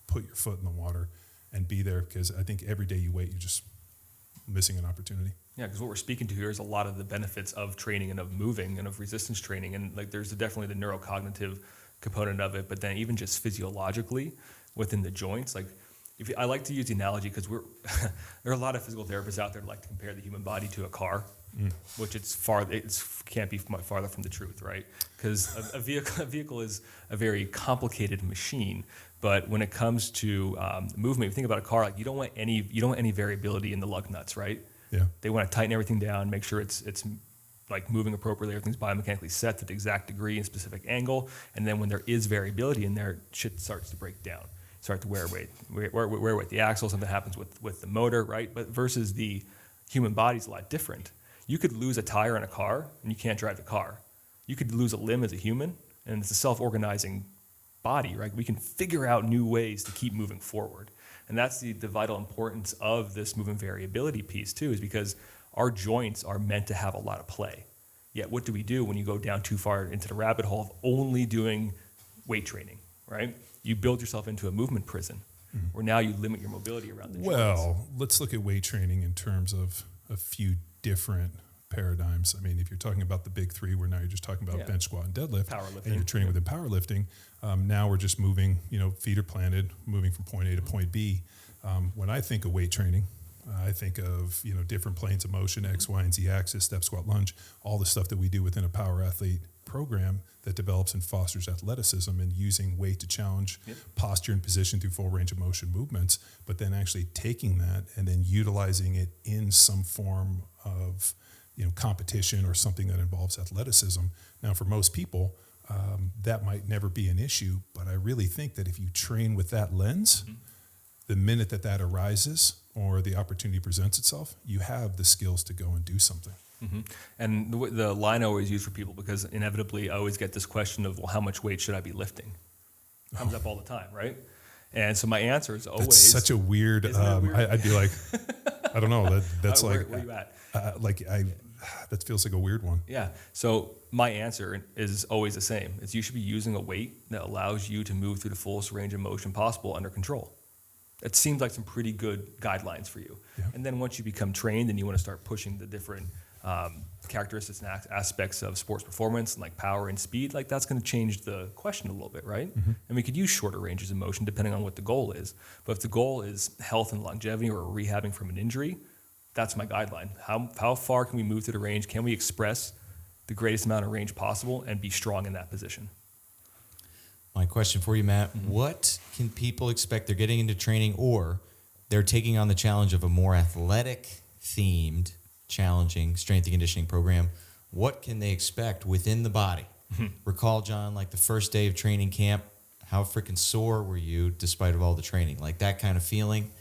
Speaker 3: put your foot in the water and be there, because I think every day you wait, you're just missing an opportunity.
Speaker 4: Yeah, because what we're speaking to here is a lot of the benefits of training and of moving and of resistance training. And like, there's definitely the neurocognitive component of it, but then even just physiologically within the joints. Like, I like to use the analogy because there are a lot of physical therapists out there that like to compare the human body to a car, which can't be much farther from the truth, right? Because a vehicle is a very complicated machine. But when it comes to movement, if you think about a car, like you don't want any variability in the lug nuts, right?
Speaker 3: Yeah.
Speaker 4: They want to tighten everything down, make sure it's like moving appropriately, everything's biomechanically set to the exact degree and specific angle. And then when there is variability in there, shit starts to break down. Start to wear away the axle, something happens with the motor, right? But versus the human body's a lot different. You could lose a tire in a car and you can't drive the car. You could lose a limb as a human, and it's a self-organizing body, right? We can figure out new ways to keep moving forward. And that's the vital importance of this movement variability piece too, is because our joints are meant to have a lot of play. Yet what do we do when you go down too far into the rabbit hole of only doing weight training, right? You build yourself into a movement prison, where now you limit your mobility around the joints.
Speaker 3: Well, let's look at weight training in terms of a few different paradigms. I mean, if you're talking about the big three, where now you're just talking about bench, squat, and deadlift, and you're training within powerlifting, now we're just moving, feet are planted, moving from point A to point B. When I think of weight training, I think of, different planes of motion, X, Y, and Z axis, step, squat, lunge, all the stuff that we do within a power athlete program that develops and fosters athleticism and using weight to challenge posture and position through full range of motion movements, but then actually taking that and then utilizing it in some form of competition or something that involves athleticism. Now, for most people, that might never be an issue, but I really think that if you train with that lens, the minute that arises or the opportunity presents itself, you have the skills to go and do something.
Speaker 4: Mm-hmm. And the line I always use for people, because inevitably I always get this question of, well, how much weight should I be lifting? Comes up all the time, right? And so my answer is always...
Speaker 3: That's such a weird... I'd be like, I don't know. That's
Speaker 4: where are you at?
Speaker 3: That feels like a weird one.
Speaker 4: Yeah. So my answer is always the same. Is you should be using a weight that allows you to move through the fullest range of motion possible under control. It seems like some pretty good guidelines for you. Yeah. And then once you become trained and you want to start pushing the different characteristics and aspects of sports performance, like power and speed, like that's going to change the question a little bit, right? And we could use shorter ranges of motion depending on what the goal is. But if the goal is health and longevity or rehabbing from an injury, that's my guideline. How far can we move through the range? Can we express the greatest amount of range possible and be strong in that position?
Speaker 2: My question for you, Matt, what can people expect? They're getting into training or they're taking on the challenge of a more athletic themed, challenging strength and conditioning program. What can they expect within the body? Recall, John, like the first day of training camp, how freaking sore were you despite of all the training? Like that kind of feeling.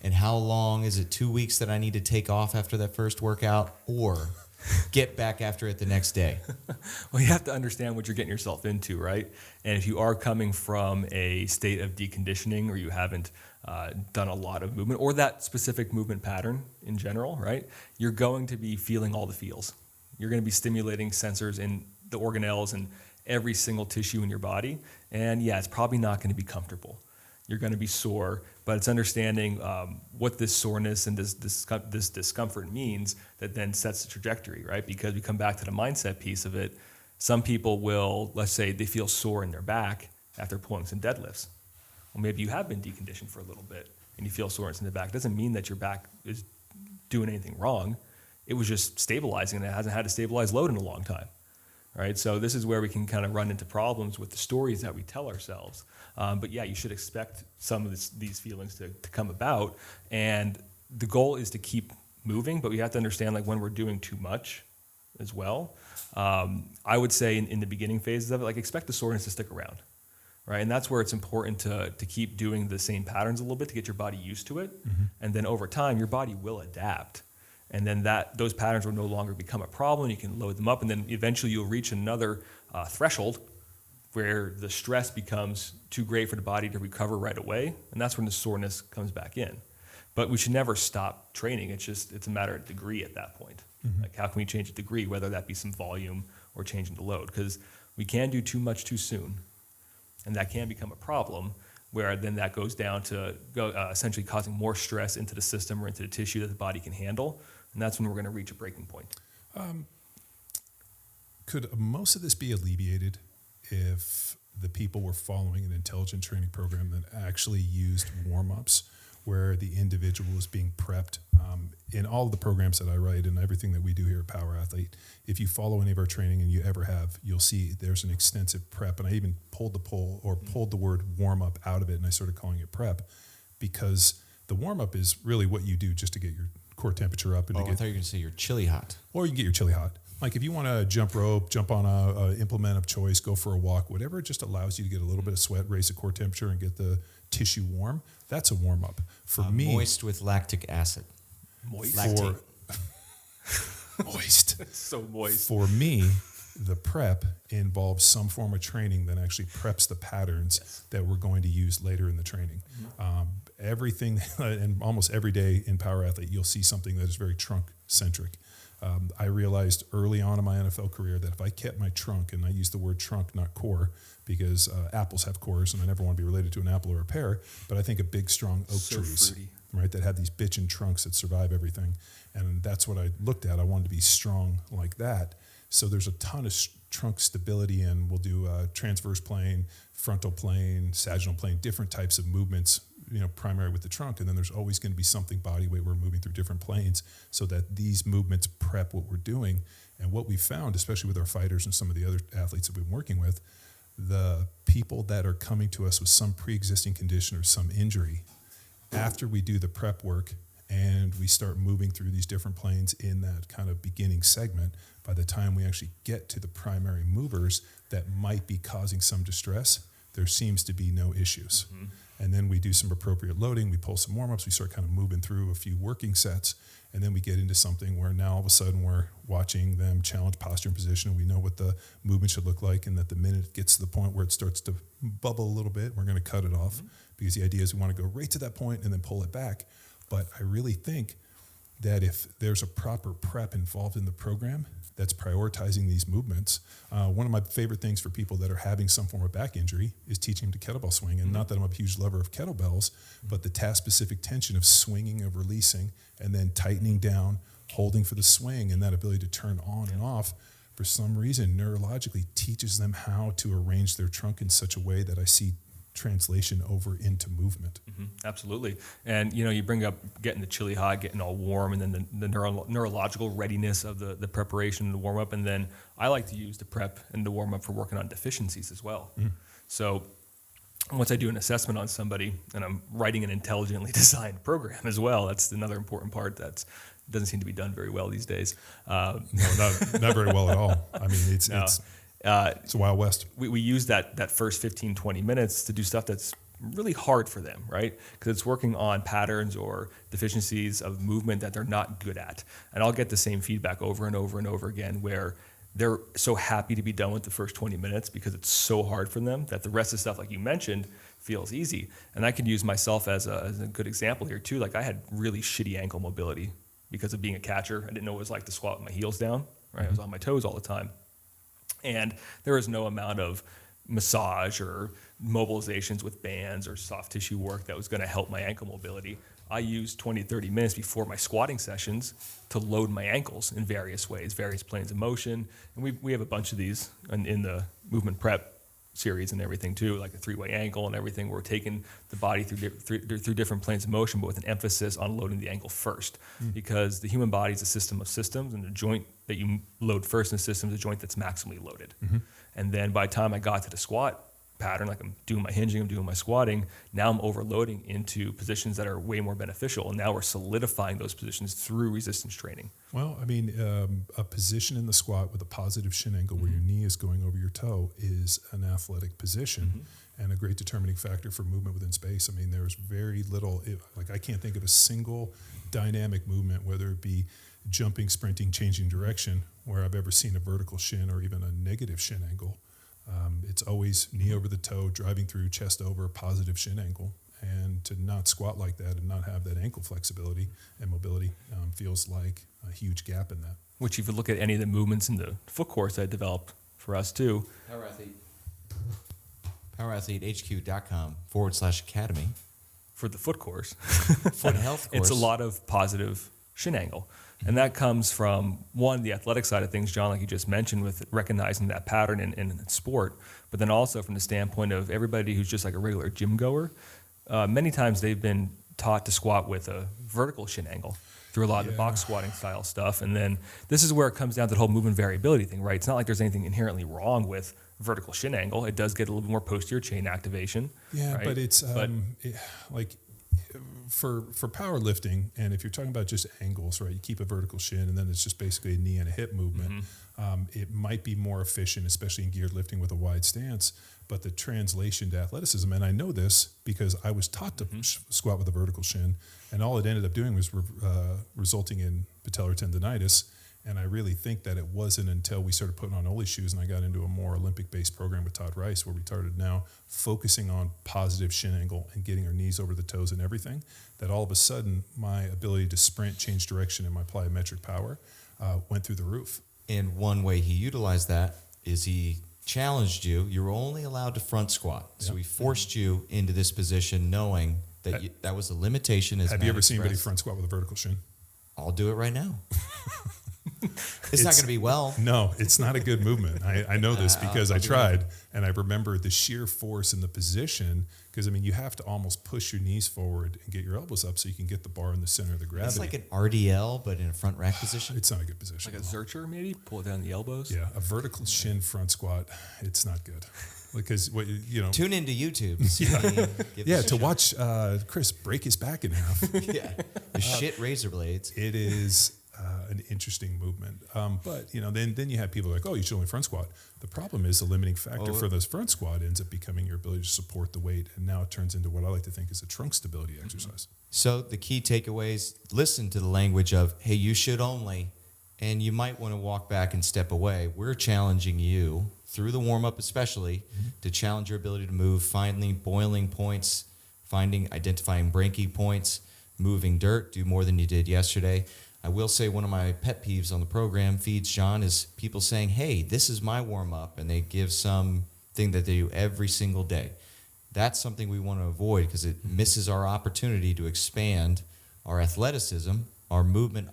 Speaker 2: And how long is it? 2 weeks that I need to take off after that first workout or get back after it the next day?
Speaker 4: Well, you have to understand what you're getting yourself into, right? And if you are coming from a state of deconditioning or you haven't done a lot of movement or that specific movement pattern in general, right? You're going to be feeling all the feels. You're going to be stimulating sensors in the organelles and every single tissue in your body. And yeah, it's probably not going to be comfortable. You're going to be sore, but it's understanding what this soreness and this discomfort means that then sets the trajectory, right? Because we come back to the mindset piece of it. Some people will, let's say they feel sore in their back after pulling some deadlifts. Well, maybe you have been deconditioned for a little bit and you feel soreness in the back. It doesn't mean that your back is doing anything wrong. It was just stabilizing and it hasn't had to stabilize load in a long time. Right? So this is where we can kind of run into problems with the stories that we tell ourselves. But yeah, you should expect some of these feelings to come about. And the goal is to keep moving, but we have to understand like when we're doing too much as well. I would say in the beginning phases of it, like expect the soreness to stick around. Right? And that's where it's important to keep doing the same patterns a little bit to get your body used to it. And then over time, your body will adapt. And then those patterns will no longer become a problem. You can load them up, and then eventually you'll reach another threshold where the stress becomes too great for the body to recover right away, and that's when the soreness comes back in. But we should never stop training. It's a matter of degree at that point. Like how can we change the degree, whether that be some volume or changing the load? Because we can do too much too soon, and that can become a problem. Where then that goes down to essentially causing more stress into the system or into the tissue that the body can handle. And that's when we're going to reach a breaking point.
Speaker 3: Could most of this be alleviated if the people were following an intelligent training program that actually used warm-ups where the individual is being prepped? In all of the programs that I write and everything that we do here at Power Athlete, if you follow any of our training, and you ever have, you'll see there's an extensive prep. And I even pulled the word warm-up out of it, and I started calling it prep because the warm-up is really what you do just to get your core temperature up. And
Speaker 2: I thought you were going to say you're chili hot.
Speaker 3: Or you can get your chili hot. Like if you want to jump rope, jump on a implement of choice, go for a walk, whatever, it just allows you to get a little bit of sweat, raise the core temperature, and get the tissue warm. That's a warm-up. For me,
Speaker 2: moist with lactic acid.
Speaker 4: Moist?
Speaker 3: Moist.
Speaker 4: It's so moist.
Speaker 3: For me, the prep involves some form of training that actually preps the patterns that we're going to use later in the training. Everything, and almost every day in Power Athlete, you'll see something that is very trunk-centric. I realized early on in my NFL career that if I kept my trunk, and I use the word trunk, not core, because apples have cores, and I never want to be related to an apple or a pear, but I think of big, strong oak trees,
Speaker 4: fruity.
Speaker 3: Right, that have these bitchin' trunks that survive everything. And that's what I looked at. I wanted to be strong like that. So there's a ton of trunk stability, and we'll do transverse plane, frontal plane, sagittal plane, different types of movements, primary with the trunk. And then there's always going to be something body weight. We're moving through different planes so that these movements prep what we're doing. And what we found, especially with our fighters and some of the other athletes that we've been working with, the people that are coming to us with some pre-existing condition or some injury, after we do the prep work and we start moving through these different planes in that kind of beginning segment, by the time we actually get to the primary movers that might be causing some distress, there seems to be no issues. And then we do some appropriate loading, we pull some warm-ups, we start kind of moving through a few working sets, and then we get into something where now all of a sudden we're watching them challenge posture and position, and we know what the movement should look like, and that the minute it gets to the point where it starts to bubble a little bit, we're going to cut it off, because the idea is we want to go right to that point and then pull it back. But I really think that if there's a proper prep involved in the program that's prioritizing these movements, one of my favorite things for people that are having some form of back injury is teaching them to kettlebell swing. And not that I'm a huge lover of kettlebells, but the task-specific tension of swinging, of releasing, and then tightening down, holding for the swing, and that ability to turn on and off, for some reason, neurologically teaches them how to arrange their trunk in such a way that I see translation over into movement.
Speaker 4: Absolutely. And, you bring up getting the chili hot, getting all warm, and then the neurological readiness of the preparation and the warm-up. And then I like to use the prep and the warm-up for working on deficiencies as well. So once I do an assessment on somebody, and I'm writing an intelligently designed program as well, that's another important part that doesn't seem to be done very well these days.
Speaker 3: No, not very well at all. I mean, it's a Wild West.
Speaker 4: We use that first 15, 20 minutes to do stuff that's really hard for them, right? Because it's working on patterns or deficiencies of movement that they're not good at. And I'll get the same feedback over and over and over again, where they're so happy to be done with the first 20 minutes because it's so hard for them that the rest of the stuff, like you mentioned, feels easy. And I could use myself as a good example here too. Like, I had really shitty ankle mobility because of being a catcher. I didn't know what it was like to squat with my heels down, right? I was on my toes all the time. And there was no amount of massage or mobilizations with bands or soft tissue work that was going to help my ankle mobility. I used 20 to 30 minutes before my squatting sessions to load my ankles in various ways, various planes of motion. And we have a bunch of these in the movement prep series and everything too, like a 3-way ankle and everything. We're taking the body through different planes of motion, but with an emphasis on loading the ankle first, because the human body is a system of systems, and the joint that you load first in the system is a joint that's maximally loaded. And then by the time I got to the squat pattern, like I'm doing my hinging, I'm doing my squatting, now I'm overloading into positions that are way more beneficial, and now we're solidifying those positions through resistance training.
Speaker 3: Well, I mean, a position in the squat with a positive shin angle where your knee is going over your toe is an athletic position and a great determining factor for movement within space. I mean, there's very little, I can't think of a single dynamic movement, whether it be jumping, sprinting, changing direction, where I've ever seen a vertical shin or even a negative shin angle. It's always knee over the toe, driving through, chest over, positive shin angle. And to not squat like that and not have that ankle flexibility and mobility feels like a huge gap in that.
Speaker 4: Which, if you look at any of the movements in the foot course I developed for us too.
Speaker 2: PowerAthleteHQ.com/academy.
Speaker 4: For the foot course.
Speaker 2: Foot health course.
Speaker 4: It's a lot of positive shin angle. And that comes from, one, the athletic side of things, John, like you just mentioned, with recognizing that pattern in sport, but then also from the standpoint of everybody who's just like a regular gym goer. Many times they've been taught to squat with a vertical shin angle through a lot of the box squatting style stuff. And then this is where it comes down to the whole movement variability thing, right? It's not like there's anything inherently wrong with vertical shin angle. It does get a little bit more posterior chain activation.
Speaker 3: Yeah,
Speaker 4: right?
Speaker 3: but it's for powerlifting, and if you're talking about just angles, right, you keep a vertical shin and then it's just basically a knee and a hip movement. It might be more efficient, especially in geared lifting with a wide stance, but the translation to athleticism, and I know this because I was taught to squat with a vertical shin, and all it ended up doing was resulting in patellar tendonitis. And I really think that it wasn't until we started putting on Oli shoes and I got into a more Olympic-based program with Todd Rice, where we started now focusing on positive shin angle and getting our knees over the toes and everything, that all of a sudden my ability to sprint, change direction, and my plyometric power went through the roof.
Speaker 2: And one way he utilized that is he challenged you. You were only allowed to front squat. So he forced you into this position knowing that that was a limitation.
Speaker 3: Have you ever seen anybody front squat with a vertical shin?
Speaker 2: I'll do it right now. It's not going to be well.
Speaker 3: No, it's not a good movement. I know this because I tried, and I remember the sheer force in the position, because, I mean, you have to almost push your knees forward and get your elbows up so you can get the bar in the center of the gravity.
Speaker 2: It's like an RDL, but in a front rack position.
Speaker 3: It's not a good position.
Speaker 4: Like a Zercher, maybe? Pull it down the elbows?
Speaker 3: Yeah, a vertical shin front squat, it's not good. Because,
Speaker 2: tune into YouTube to see
Speaker 3: to watch Chris break his back in half.
Speaker 2: The shit razor blades.
Speaker 3: It is an interesting movement. But, then you have people like, oh, you should only front squat. The problem is the limiting factor for those front squat ends up becoming your ability to support the weight. And now it turns into what I like to think is a trunk stability exercise.
Speaker 2: So the key takeaways, listen to the language of, hey, you should only, and you might want to walk back and step away. We're challenging you through the warm-up especially to challenge your ability to move, finding boiling points, identifying breaking points, moving dirt, do more than you did yesterday. I will say one of my pet peeves on the program, Feeds John, is people saying, hey, this is my warm-up, and they give something that they do every single day. That's something we want to avoid because it misses our opportunity to expand our athleticism, our movement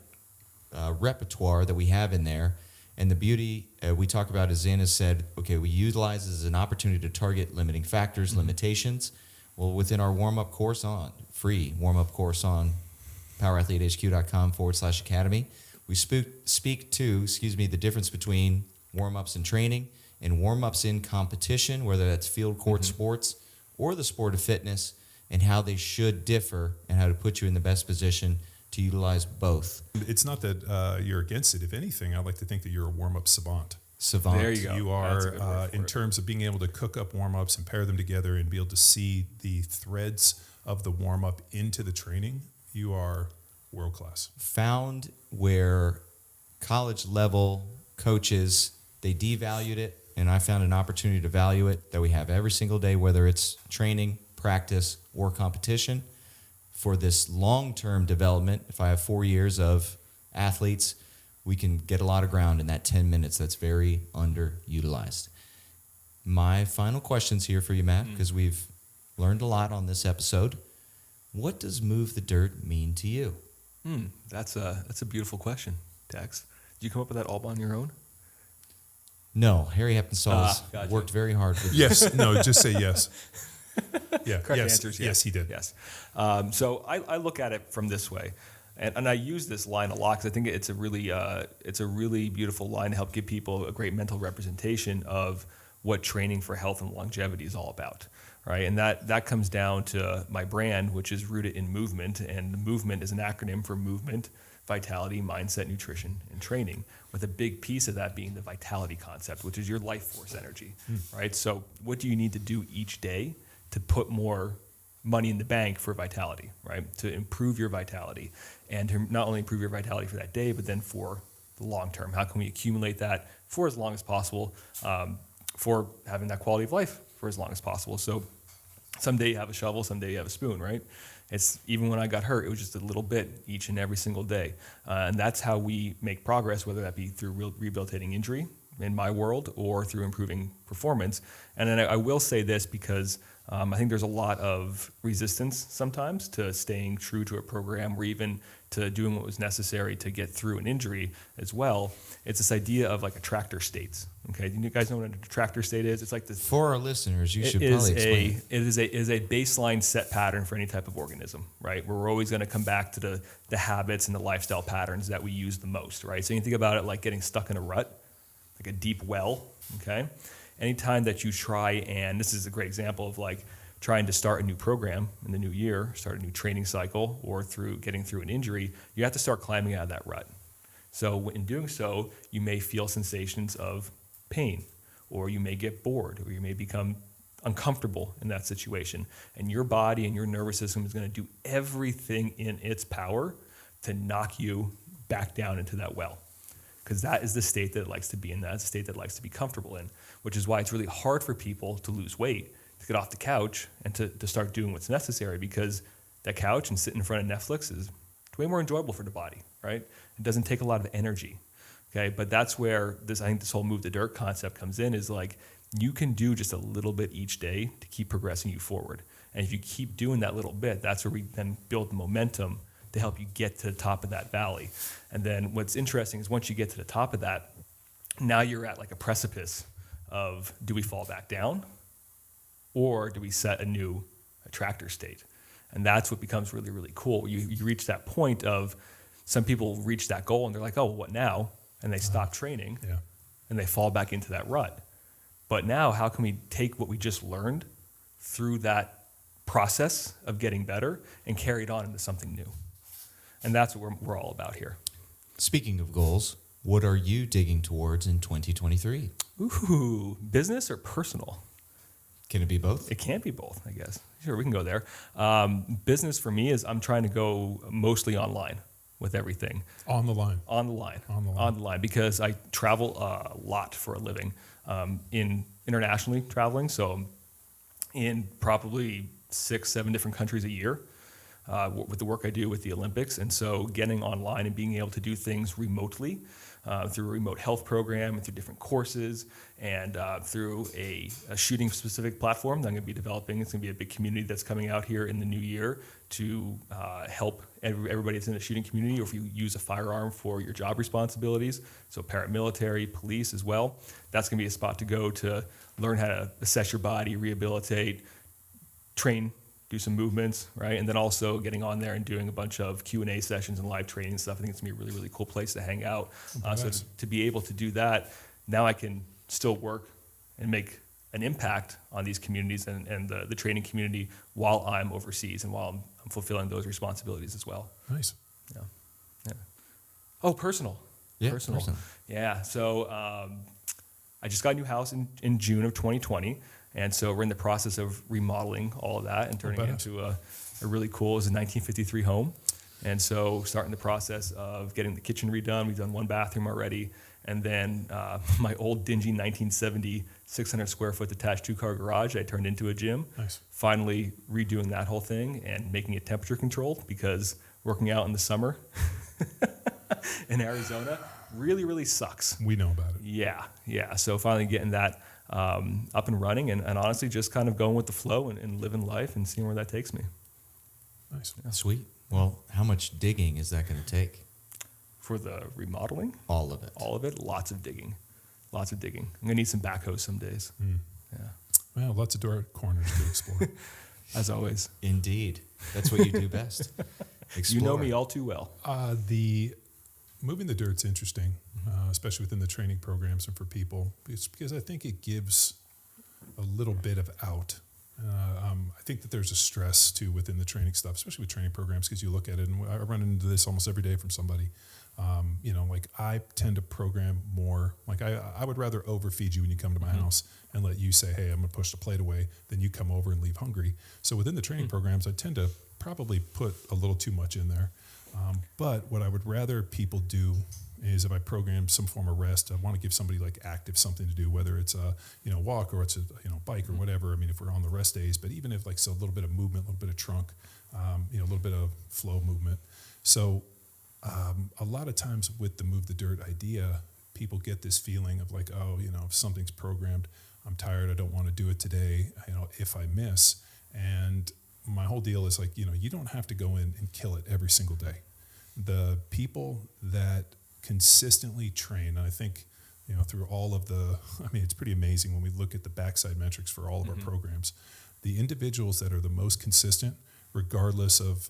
Speaker 2: repertoire that we have in there. And the beauty we talk about, as Zanis said, okay, we utilize it as an opportunity to target limiting factors, limitations. Well, within our warm-up course free warm-up course on powerathletehq.com/academy, we speak to, the difference between warm-ups in training and warm-ups in competition, whether that's field court sports or the sport of fitness, and how they should differ and how to put you in the best position to utilize both.
Speaker 3: It's not that you're against it. If anything, I like to think that you're a warm-up savant.
Speaker 4: There you go.
Speaker 3: You are, in terms of being able to cook up warm-ups and pair them together and be able to see the threads of the warm-up into the training, you are world-class.
Speaker 2: Found where college-level coaches, they devalued it, and I found an opportunity to value it that we have every single day, whether it's training, practice, or competition. For this long-term development, if I have 4 years of athletes, we can get a lot of ground in that 10 minutes that's very underutilized. My final questions here for you, Matt, because we've learned a lot on this episode. What does Move the Dirt mean to you?
Speaker 4: That's a beautiful question, Dex. Did you come up with that all on your own?
Speaker 2: No, Harry Heppenstall has
Speaker 4: gotcha.
Speaker 2: worked very hard for this.
Speaker 3: Yes. No, just say yes. Yeah.
Speaker 4: Correct
Speaker 3: yes.
Speaker 4: answers, yes.
Speaker 3: Yes, he did.
Speaker 4: Yes. So I look at it from this way, and I use this line a lot because I think it's a really beautiful line to help give people a great mental representation of what training for health and longevity is all about, right? And that comes down to my brand, which is rooted in movement, and the movement is an acronym for movement, vitality, mindset, nutrition, and training, with a big piece of that being the vitality concept, which is your life force energy, right? So what do you need to do each day to put more money in the bank for vitality, right? To improve your vitality, and to not only improve your vitality for that day, but then for the long term. How can we accumulate that for as long as possible, for having that quality of life for as long as possible? So someday you have a shovel, someday you have a spoon, right? It's even when I got hurt, it was just a little bit each and every single day. And that's how we make progress, whether that be through rehabilitating injury in my world or through improving performance. And then I will say this because I think there's a lot of resistance sometimes to staying true to a program or even to doing what was necessary to get through an injury as well. It's this idea of like attractor states. Okay, do you guys know what an attractor state is? It's like this.
Speaker 2: For our listeners, you should probably explain.
Speaker 4: It is a baseline set pattern for any type of organism, right? Where we're always going to come back to the habits and the lifestyle patterns that we use the most, right? So you think about it like getting stuck in a rut, like a deep well, okay? Anytime that you try, and this is a great example of like trying to start a new program in the new year, start a new training cycle, or through getting through an injury, you have to start climbing out of that rut. So in doing so, you may feel sensations of pain, or you may get bored, or you may become uncomfortable in that situation. And your body and your nervous system is going to do everything in its power to knock you back down into that well. Because that is the state that it likes to be in. That's the state that it likes to be comfortable in, which is why it's really hard for people to lose weight, to get off the couch and to start doing what's necessary, because that couch and sitting in front of Netflix is way more enjoyable for the body, right? It doesn't take a lot of energy, okay? But that's where I think this whole Move the Dirt concept comes in, is like you can do just a little bit each day to keep progressing you forward. And if you keep doing that little bit, that's where we then build the momentum to help you get to the top of that valley. And then what's interesting is once you get to the top of that, now you're at like a precipice of, do we fall back down or do we set a new attractor state? And that's what becomes really, really cool. You reach that point of, some people reach that goal and they're like, oh, what now? And they stop training and they fall back into that rut. But now how can we take what we just learned through that process of getting better and carry it on into something new? And that's what we're all about here.
Speaker 2: Speaking of goals, what are you digging towards in 2023?
Speaker 4: Ooh, business or personal?
Speaker 2: Can it be both?
Speaker 4: It can be both, I guess. Sure, we can go there. Business for me is I'm trying to go mostly online with everything.
Speaker 3: On the line.
Speaker 4: On the line, because I travel a lot for a living, internationally traveling. So in probably 6-7 different countries a year. With the work I do with the Olympics. And so getting online and being able to do things remotely through a remote health program and through different courses and through a shooting specific platform that I'm going to be developing. It's going to be a big community that's coming out here in the new year to help everybody that's in the shooting community, or if you use a firearm for your job responsibilities, so paramilitary, police as well. That's going to be a spot to go to learn how to assess your body, rehabilitate, train, do some movements, right? And then also getting on there and doing a bunch of Q&A sessions and live training and stuff. I think it's going to be a really, really cool place to hang out. So to be able to do that, now I can still work and make an impact on these communities and the training community while I'm overseas and while I'm fulfilling those responsibilities as well.
Speaker 3: Nice.
Speaker 4: Yeah. Oh, personal.
Speaker 2: Yeah,
Speaker 4: personal. Yeah. So I just got a new house in June of 2020. And so we're in the process of remodeling all of that and turning it into a really cool, it was a 1953 home. And so starting the process of getting the kitchen redone. We've done one bathroom already. And then my old dingy 1970 600 square foot detached 2-car garage I turned into a gym.
Speaker 3: Nice.
Speaker 4: Finally redoing that whole thing and making it temperature controlled, because working out in the summer in Arizona really, really sucks.
Speaker 3: We know about it.
Speaker 4: Yeah. So finally getting that up and running and honestly just kind of going with the flow and living life and seeing where that takes me.
Speaker 3: Nice.
Speaker 2: Yeah. Sweet. Well, how much digging is that going to take?
Speaker 4: For the remodeling?
Speaker 2: All of it.
Speaker 4: All of it. Lots of digging. I'm going to need some backhoes some days. Yeah.
Speaker 3: Well, lots of door corners to explore.
Speaker 4: As always.
Speaker 2: Indeed. That's what you do best. Explore.
Speaker 4: You know me all too well.
Speaker 3: The moving the dirt's interesting, especially within the training programs and for people, because I think it gives a little bit of out. I think that there's a stress too within the training stuff, especially with training programs, because you look at it, and I run into this almost every day from somebody. Like I tend to program more. Like I would rather overfeed you when you come to my house and let you say, "Hey, I'm going to push the plate away," than you come over and leave hungry. So within the training programs, I tend to probably put a little too much in there. But what I would rather people do is, if I program some form of rest, I want to give somebody like active something to do, whether it's a walk or it's a bike or whatever. I mean, if we're on the rest days, but even if a little bit of movement, a little bit of trunk, a little bit of flow movement. So a lot of times with the move the dirt idea, people get this feeling of like, oh, if something's programmed, I'm tired, I don't want to do it today. If I miss, and my whole deal is like, you don't have to go in and kill it every single day. The people that consistently train, and I think, through all of it's pretty amazing when we look at the backside metrics for all of our programs, the individuals that are the most consistent, regardless of,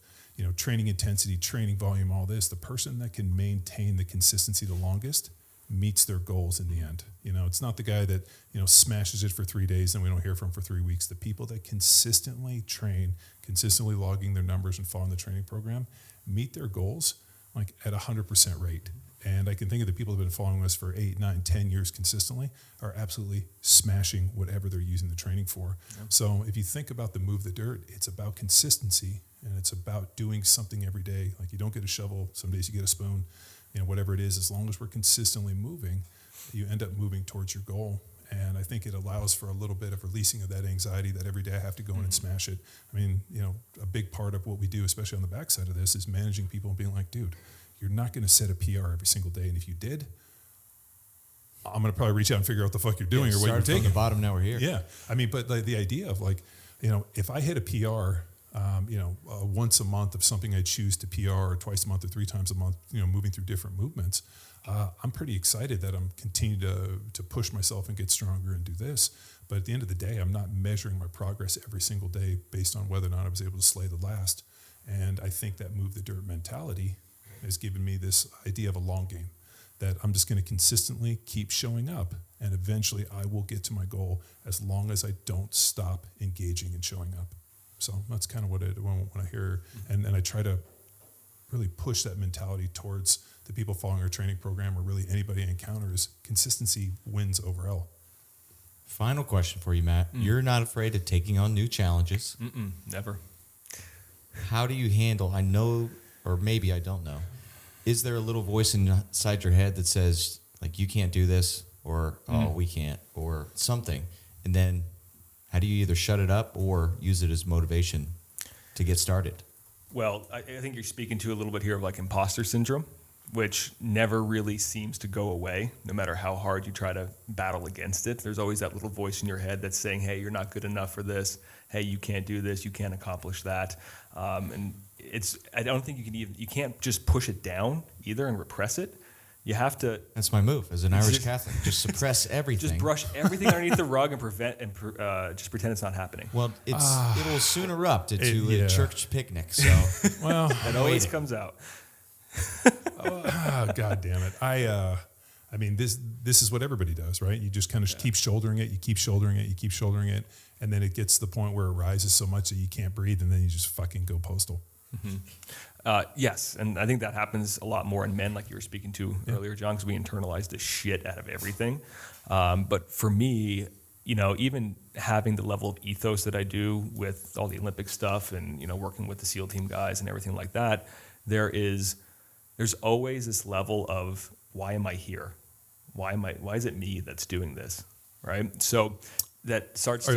Speaker 3: training intensity, training volume, all this, the person that can maintain the consistency the longest meets their goals in the end. It's not the guy that, smashes it for 3 days and we don't hear from for 3 weeks. The people that consistently train, consistently logging their numbers and following the training program, meet their goals like at 100% rate. And I can think of the people that have been following us for 8, 9, 10 years consistently are absolutely smashing whatever they're using the training for. Yep. So if you think about the move the dirt, it's about consistency, and it's about doing something every day. Like you don't get a shovel, some days you get a spoon, whatever it is, as long as we're consistently moving, you end up moving towards your goal. And I think it allows for a little bit of releasing of that anxiety that every day I have to go in and smash it. I mean, a big part of what we do, especially on the backside of this, is managing people and being like, dude, you're not going to set a PR every single day. And if you did, I'm going to probably reach out and figure out what the fuck you're doing or what you're taking.
Speaker 2: From the bottom, now we're here.
Speaker 3: Yeah. I mean, but like the idea of like, if I hit a PR, once a month of something I choose to PR, or twice a month or 3 times a month, moving through different movements, I'm pretty excited that I'm continuing to push myself and get stronger and do this. But at the end of the day, I'm not measuring my progress every single day based on whether or not I was able to slay the last. And I think that move the dirt mentality has given me this idea of a long game, that I'm just going to consistently keep showing up, and eventually I will get to my goal as long as I don't stop engaging and showing up. So that's kind of what when I hear, and I try to really push that mentality towards the people following our training program, or really anybody I encounter, is consistency wins overall.
Speaker 2: Final question for you, Matt. You're not afraid of taking on new challenges.
Speaker 4: Never.
Speaker 2: How do you handle, I know, or maybe I don't know, is there a little voice inside your head that says, like, you can't do this, or, oh, we can't, or something? And then how do you either shut it up or use it as motivation to get started?
Speaker 4: Well, I think you're speaking to a little bit here of like imposter syndrome, which never really seems to go away, no matter how hard you try to battle against it. There's always that little voice in your head that's saying, hey, you're not good enough for this. Hey, you can't do this. You can't accomplish that. And I don't think you can't just push it down either and repress it. You have to.
Speaker 2: That's my move as an Irish Catholic. Just suppress everything.
Speaker 4: Just brush everything underneath the rug and just pretend it's not happening.
Speaker 2: Well, it'll soon erupt into a church picnic. So
Speaker 3: well,
Speaker 4: it always comes out.
Speaker 3: God damn it! I mean, this is what everybody does, right? You just kind of keep shouldering it. You keep shouldering it. You keep shouldering it, and then it gets to the point where it rises so much that you can't breathe, and then you just fucking go postal.
Speaker 4: Mm-hmm. Yes, and I think that happens a lot more in men, like you were speaking to earlier, John, because we internalize the shit out of everything. But for me, even having the level of ethos that I do with all the Olympic stuff and, working with the SEAL team guys and everything like that, there's always this level of, why am I here? Why is it me that's doing this? Right? So that starts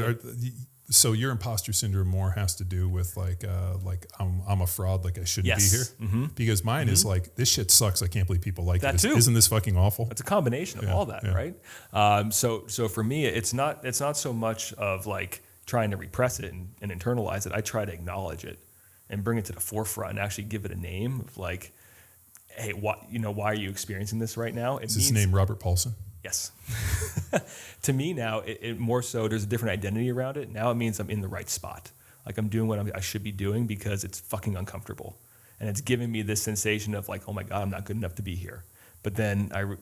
Speaker 3: So your imposter syndrome more has to do with like I'm a fraud, like I shouldn't be here.
Speaker 4: Mm-hmm.
Speaker 3: Because mine is like, this shit sucks. I can't believe people like
Speaker 4: that
Speaker 3: this.
Speaker 4: too.
Speaker 3: Isn't this fucking awful?
Speaker 4: It's a combination of all that, right? So for me, it's not so much of like trying to repress it and internalize it. I try to acknowledge it and bring it to the forefront and actually give it a name of like, hey, why are you experiencing this right now?
Speaker 3: Is his name Robert Paulson?
Speaker 4: Yes. To me now, it more so, there's a different identity around it. Now it means I'm in the right spot. Like I'm doing what I should be doing because it's fucking uncomfortable. And it's giving me this sensation of like, oh my God, I'm not good enough to be here. But then I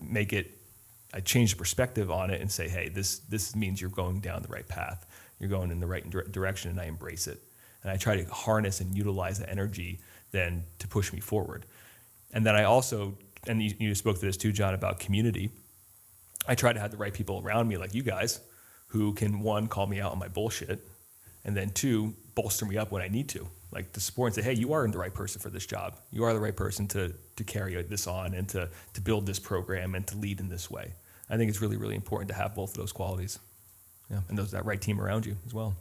Speaker 4: change the perspective on it and say, hey, this means you're going down the right path. You're going in the right direction, and I embrace it. And I try to harness and utilize the energy then to push me forward. And then I also, and you spoke to this too, John, about community. I try to have the right people around me, like you guys, who can, one, call me out on my bullshit, and then two, bolster me up when I need to, like to support and say, hey, you are the right person for this job. You are the right person to carry this on and to build this program and to lead in this way. I think it's really, really important to have both of those qualities. Yeah, and that right team around you as well.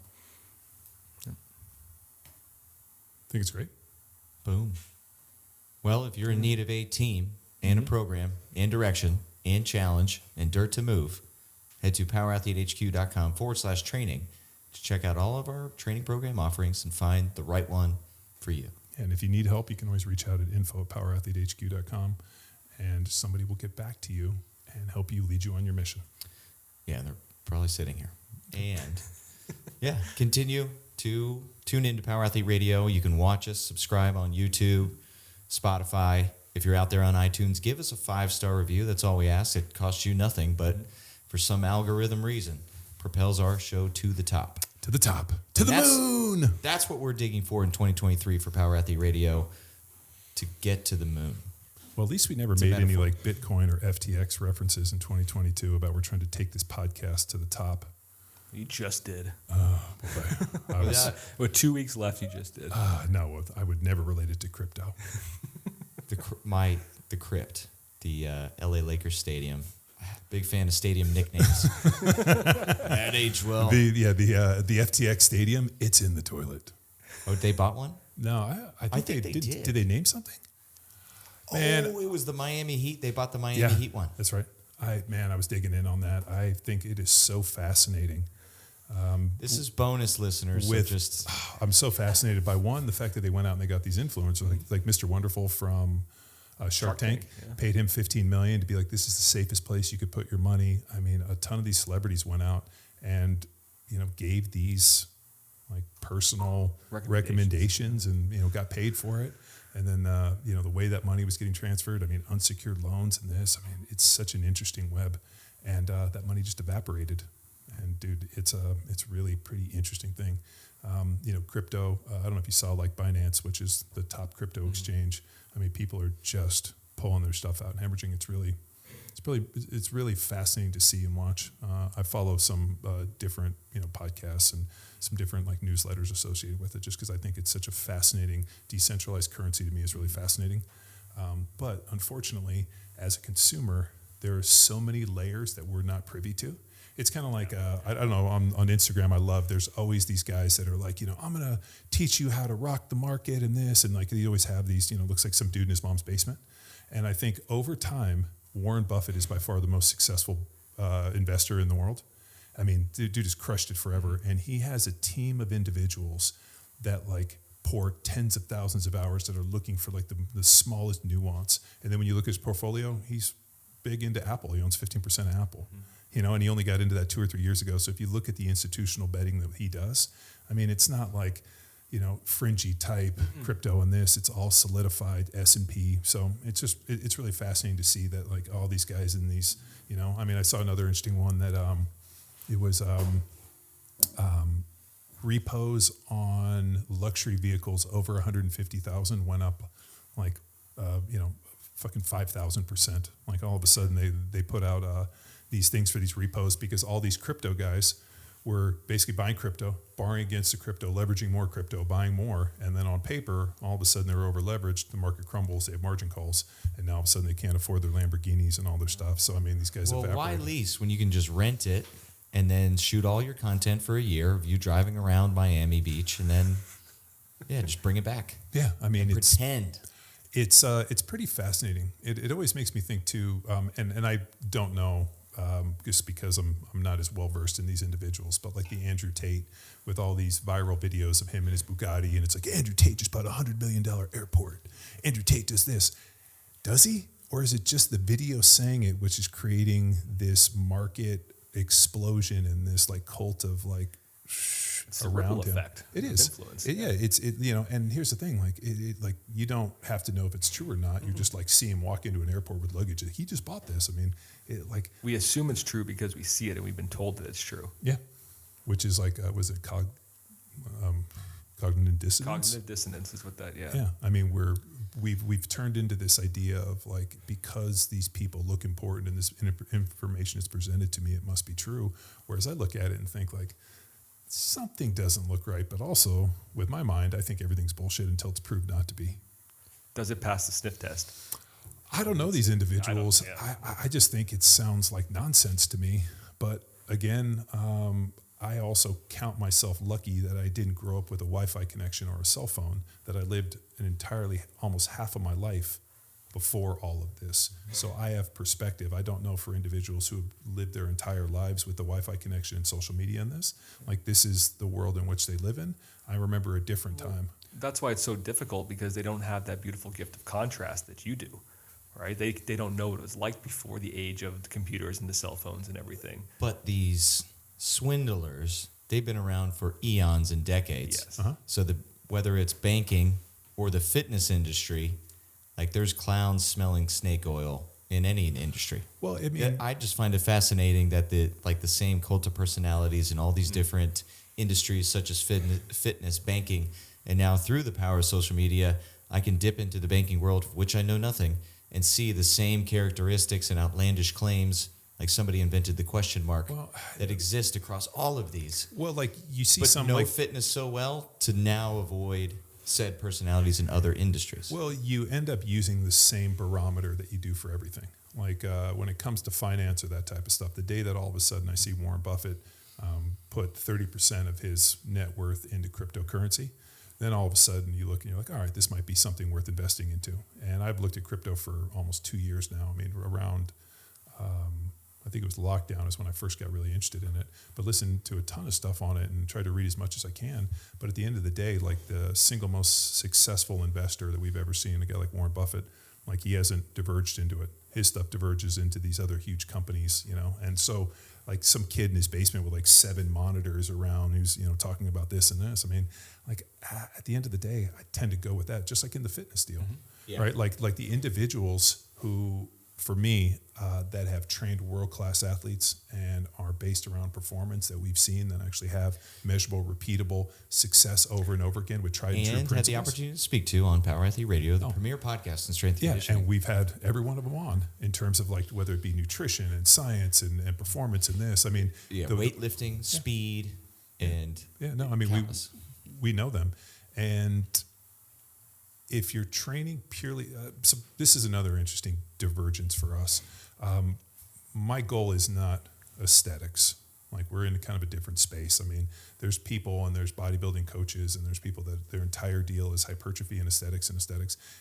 Speaker 4: Yeah.
Speaker 3: I think it's great.
Speaker 2: Boom. Well, if you're in need of a team and a program and direction and challenge and dirt to move, head to powerathletehq.com/training to check out all of our training program offerings and find the right one for you.
Speaker 3: And if you need help, you can always reach out at info@powerathletehq.com, and somebody will get back to you and help you lead you on your mission.
Speaker 2: Yeah, they're probably sitting here. And yeah, continue to tune into Power Athlete Radio. You can watch us, subscribe on YouTube, Spotify. If you're out there on iTunes, give us a 5-star review. That's all we ask. It costs you nothing, but for some algorithm reason, propels our show to the top.
Speaker 3: To the top. To the moon.
Speaker 2: That's what we're digging for in 2023 for Power Athlete Radio, to get to the moon.
Speaker 3: Well, at least we never made any like Bitcoin or FTX references in 2022 about we're trying to take this podcast to the top.
Speaker 4: You just did.
Speaker 3: Oh, boy.
Speaker 4: With 2 weeks left, you just did.
Speaker 3: No, I would never relate it to crypto.
Speaker 2: The crypt, the LA Lakers stadium. Big fan of stadium nicknames. That aged well.
Speaker 3: The FTX stadium, it's in the toilet.
Speaker 2: Oh, they bought one?
Speaker 3: No, I think they did. Did they name something? Man,
Speaker 2: it was the Miami Heat. They bought the Miami Heat one.
Speaker 3: That's right. I was digging in on that. I think it is so fascinating.
Speaker 2: This is bonus listeners.
Speaker 3: I'm so fascinated by the fact that they went out and they got these influencers like Mr. Wonderful from Shark Tank. Paid him $15 million to be like, this is the safest place you could put your money. I mean, a ton of these celebrities went out and gave these like personal recommendations and got paid for it. And then the way that money was getting transferred. I mean, unsecured loans and this. I mean, it's such an interesting web, and that money just evaporated. And dude, it's really pretty interesting thing. Crypto. I don't know if you saw like Binance, which is the top crypto exchange. I mean, people are just pulling their stuff out and hemorrhaging. It's really fascinating to see and watch. I follow some different podcasts and some different like newsletters associated with it, just because I think it's such a fascinating decentralized currency. To me, is really fascinating. But unfortunately, as a consumer, there are so many layers that we're not privy to. It's kind of like, I don't know, on Instagram, there's always these guys that are like, I'm going to teach you how to rock the market and this. And like, they always have these, looks like some dude in his mom's basement. And I think over time, Warren Buffett is by far the most successful investor in the world. I mean, dude has crushed it forever. And he has a team of individuals that like pour tens of thousands of hours that are looking for like the smallest nuance. And then when you look at his portfolio, he's big into Apple. He owns 15% of Apple, you know, and he only got into that 2 or 3 years ago. So if you look at the institutional betting that he does, I mean, it's not like, you know, fringy type crypto and this, it's all solidified S&P. So it's just, it's really fascinating to see that like all these guys in these, you know, I mean, I saw another interesting one that it was repos on luxury vehicles over 150,000 went up like, you know, fucking 5,000%. Like all of a sudden they put out these things for these repos because all these crypto guys were basically buying crypto, borrowing against the crypto, leveraging more crypto, buying more. And then on paper, all of a sudden they're over leveraged. The market crumbles. They have margin calls. And now all of a sudden they can't afford their Lamborghinis and all their stuff. So, I mean, these guys
Speaker 2: Well,
Speaker 3: evaporate.
Speaker 2: why lease when you can just rent it and then shoot all your content for a year of you driving around Miami Beach and then, yeah, just bring it back.
Speaker 3: Yeah, I mean,
Speaker 2: Pretend.
Speaker 3: it's pretty fascinating. It always makes me think too, and I don't know just because I'm not as well versed in these individuals, but like the Andrew Tate with all these viral videos of him and his Bugatti, and it's like Andrew Tate just bought $100 million airport. Andrew Tate does this. Does he? Or is it just the video saying it, which is creating this market explosion and this like cult of like
Speaker 4: It's a
Speaker 3: around
Speaker 4: ripple
Speaker 3: him?
Speaker 4: effect.
Speaker 3: It
Speaker 4: of
Speaker 3: is.
Speaker 4: Influence.
Speaker 3: It's you know, and here's the thing, like like you don't have to know if it's true or not. You just like see him walk into an airport with luggage. He just bought this. I mean, like
Speaker 4: We assume it's true because we see it and we've been told that it's true.
Speaker 3: yeah, which is like was it cognitive dissonance?
Speaker 4: Cognitive dissonance is what that, yeah.
Speaker 3: Yeah, I mean we've turned into this idea of like because these people look important and this information is presented to me, it must be true. Whereas I look at it and think like something doesn't look right, but also with my mind, I think everything's bullshit until it's proved not to be.
Speaker 4: Does it pass the sniff test?
Speaker 3: I don't know these individuals.
Speaker 4: yeah.
Speaker 3: I just think it sounds like nonsense to me. But again, I also count myself lucky that I didn't grow up with a Wi-Fi connection or a cell phone, that I lived an entirely, almost half of my life before all of this. So I have perspective. I don't know for individuals who have lived their entire lives with the Wi-Fi connection and social media in this, like this is the world in which they live in. I remember a different time.
Speaker 4: That's why it's so difficult, because they don't have that beautiful gift of contrast that you do, right? They don't know what it was like before the age of the computers and the cell phones and everything.
Speaker 2: But these swindlers, they've been around for eons and decades.
Speaker 4: Yes.
Speaker 3: Uh-huh.
Speaker 2: So whether it's banking or the fitness industry, like there's clowns smelling snake oil in any industry.
Speaker 3: Well, I mean,
Speaker 2: I just find it fascinating that the same cult of personalities in all these different industries, such as fitness, banking, and now through the power of social media, I can dip into the banking world, which I know nothing, and see the same characteristics and outlandish claims, like somebody invented the question mark, that exist across all of these.
Speaker 3: well, like you see
Speaker 2: But
Speaker 3: some
Speaker 2: know
Speaker 3: like
Speaker 2: fitness so well to now avoid said personalities in other industries.
Speaker 3: well, you end up using the same barometer that you do for everything. Like when it comes to finance or that type of stuff, the day that all of a sudden I see Warren Buffett put 30% of his net worth into cryptocurrency, then all of a sudden you look and you're like, all right, this might be something worth investing into. And I've looked at crypto for almost 2 years now. I mean, around, I think it was lockdown is when I first got really interested in it, but listened to a ton of stuff on it and tried to read as much as I can. But at the end of the day, like the single most successful investor that we've ever seen, a guy like Warren Buffett, like he hasn't diverged into it. His stuff diverges into these other huge companies, you know? And so like some kid in his basement with like 7 monitors around who's, you know, talking about this and this. I mean, like at the end of the day, I tend to go with that, just like in the fitness deal,
Speaker 2: Yeah.
Speaker 3: right? Like the individuals who, for me, that have trained world-class athletes and are based around performance that we've seen that actually have measurable, repeatable success over and over again with tried and true
Speaker 2: And
Speaker 3: principles.
Speaker 2: had the opportunity to speak to on Power Athlete Radio, the premier podcast in strength and
Speaker 3: Yeah,
Speaker 2: conditioning.
Speaker 3: and we've had every one of them on in terms of like whether it be nutrition and science and performance and this. I mean,
Speaker 2: Weightlifting, speed, and
Speaker 3: yeah, no, I mean
Speaker 2: countless.
Speaker 3: we know them, and if you're training purely, so this is another interesting divergence for us. My goal is not aesthetics. Like we're in kind of a different space. I mean, there's people and there's bodybuilding coaches and there's people that their entire deal is hypertrophy and aesthetics.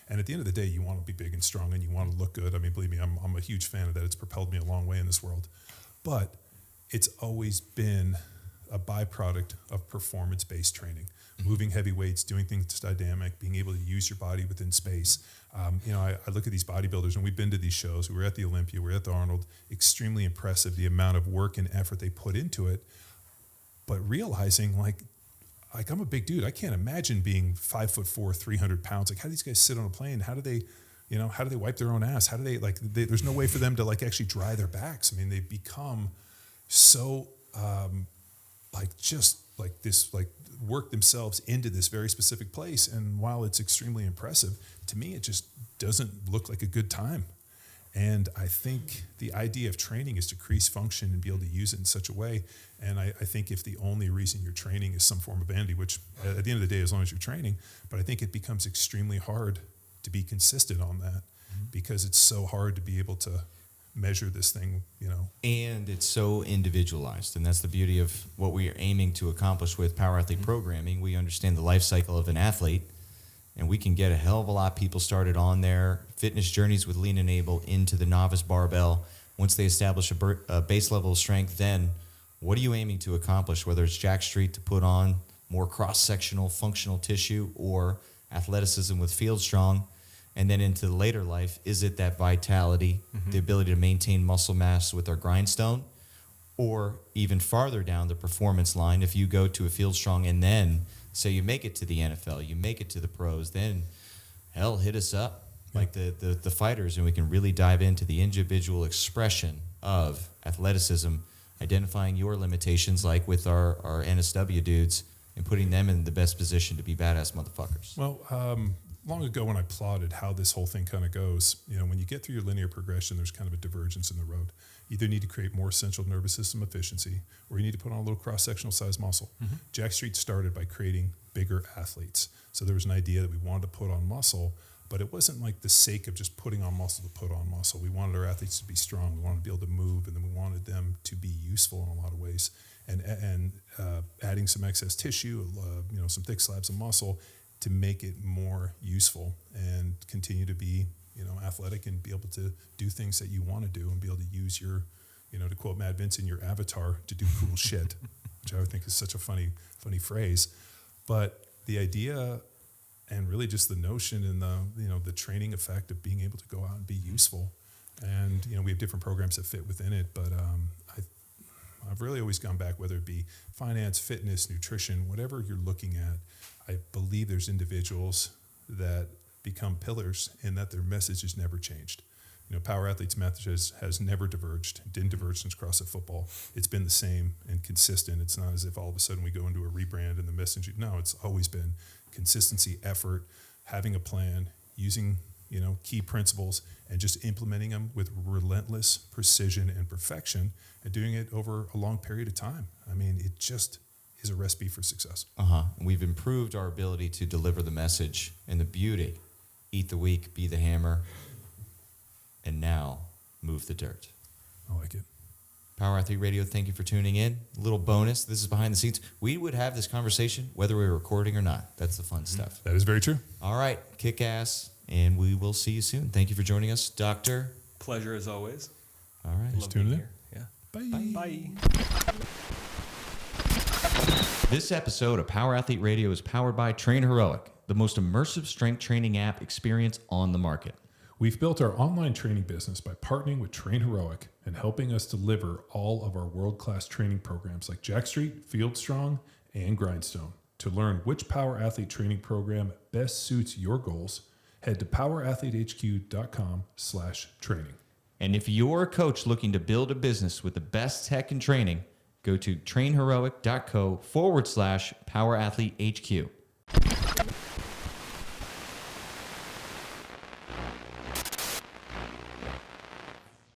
Speaker 3: And at the end of the day, you want to be big and strong and you want to look good. I mean, believe me, I'm a huge fan of that. It's propelled me a long way in this world. But it's always been a byproduct of performance-based training, moving heavy weights, doing things dynamic, being able to use your body within space. I look at these bodybuilders, and we've been to these shows. We were at the Olympia, we were at the Arnold. Extremely impressive, the amount of work and effort they put into it. But realizing, like I'm a big dude. I can't imagine being 5'4", 300 pounds. Like, how do these guys sit on a plane? How do they wipe their own ass? How do they, there's no way for them to, actually dry their backs. I mean, they've become so, work themselves into this very specific place. And while it's extremely impressive, to me, it just doesn't look like a good time. And I think the idea of training is to increase function and be able to use it in such a way. And I think if the only reason you're training is some form of vanity, which at the end of the day, as long as you're training, but I think it becomes extremely hard to be consistent on that because it's so hard to be able to measure this thing,
Speaker 2: And it's so individualized, and that's the beauty of what we are aiming to accomplish with Power Athlete programming. We understand the life cycle of an athlete, and we can get a hell of a lot of people started on their fitness journeys with Lean Enable into the novice barbell. Once they establish a base level of strength, then what are you aiming to accomplish, whether it's Jack Street to put on more cross-sectional functional tissue or athleticism with Field Strong? And then into the later life, is it that vitality, the ability to maintain muscle mass with our grindstone? Or even farther down the performance line, if you go to a Field Strong and then say you make it to the NFL, you make it to the pros, then hell, hit us up like the fighters, and we can really dive into the individual expression of athleticism, identifying your limitations like with our NSW dudes and putting them in the best position to be badass motherfuckers.
Speaker 3: Well, long ago when I plotted how this whole thing kind of goes, when you get through your linear progression, there's kind of a divergence in the road. You either need to create more central nervous system efficiency or you need to put on a little cross-sectional size muscle. Jack Street started by creating bigger athletes. So there was an idea that we wanted to put on muscle, but it wasn't like the sake of just putting on muscle to put on muscle. We wanted our athletes to be strong. We wanted to be able to move, and then we wanted them to be useful in a lot of ways. And adding some excess tissue, some thick slabs of muscle, to make it more useful and continue to be, athletic and be able to do things that you want to do and be able to use your, to quote Mad Vincent, your avatar to do cool shit, which I would think is such a funny phrase. But the idea and really just the notion and the training effect of being able to go out and be useful. And, we have different programs that fit within it, but I've really always gone back, whether it be finance, fitness, nutrition, whatever you're looking at. I believe there's individuals that become pillars and that their message has never changed. Power Athlete's message has never diverged, didn't diverge since CrossFit football. It's been the same and consistent. It's not as if all of a sudden we go into a rebrand and the message, no, it's always been consistency, effort, having a plan, using, key principles and just implementing them with relentless precision and perfection and doing it over a long period of time. I mean, it just is a recipe for success.
Speaker 2: We've improved our ability to deliver the message and the beauty. Eat the weak, be the hammer, and now move the dirt.
Speaker 3: I like it.
Speaker 2: Power Athlete Radio, thank you for tuning in. A little bonus, this is behind the scenes. We would have this conversation whether we were recording or not. That's the fun stuff.
Speaker 3: That is very true.
Speaker 2: All right, kick ass, and we will see you soon. Thank you for joining us, Doctor.
Speaker 4: Pleasure as always.
Speaker 2: All right.
Speaker 4: Love being here. Yeah.
Speaker 3: Bye.
Speaker 2: This episode of Power Athlete Radio is powered by Train Heroic, the most immersive strength training app experience on the market.
Speaker 3: We've built our online training business by partnering with Train Heroic and helping us deliver all of our world-class training programs like Jack Street, Field Strong, and Grindstone. To learn which Power Athlete training program best suits your goals, head to powerathletehq.com/training.
Speaker 2: And if you're a coach looking to build a business with the best tech and training, go to trainheroic.co/PowerAthleteHQ.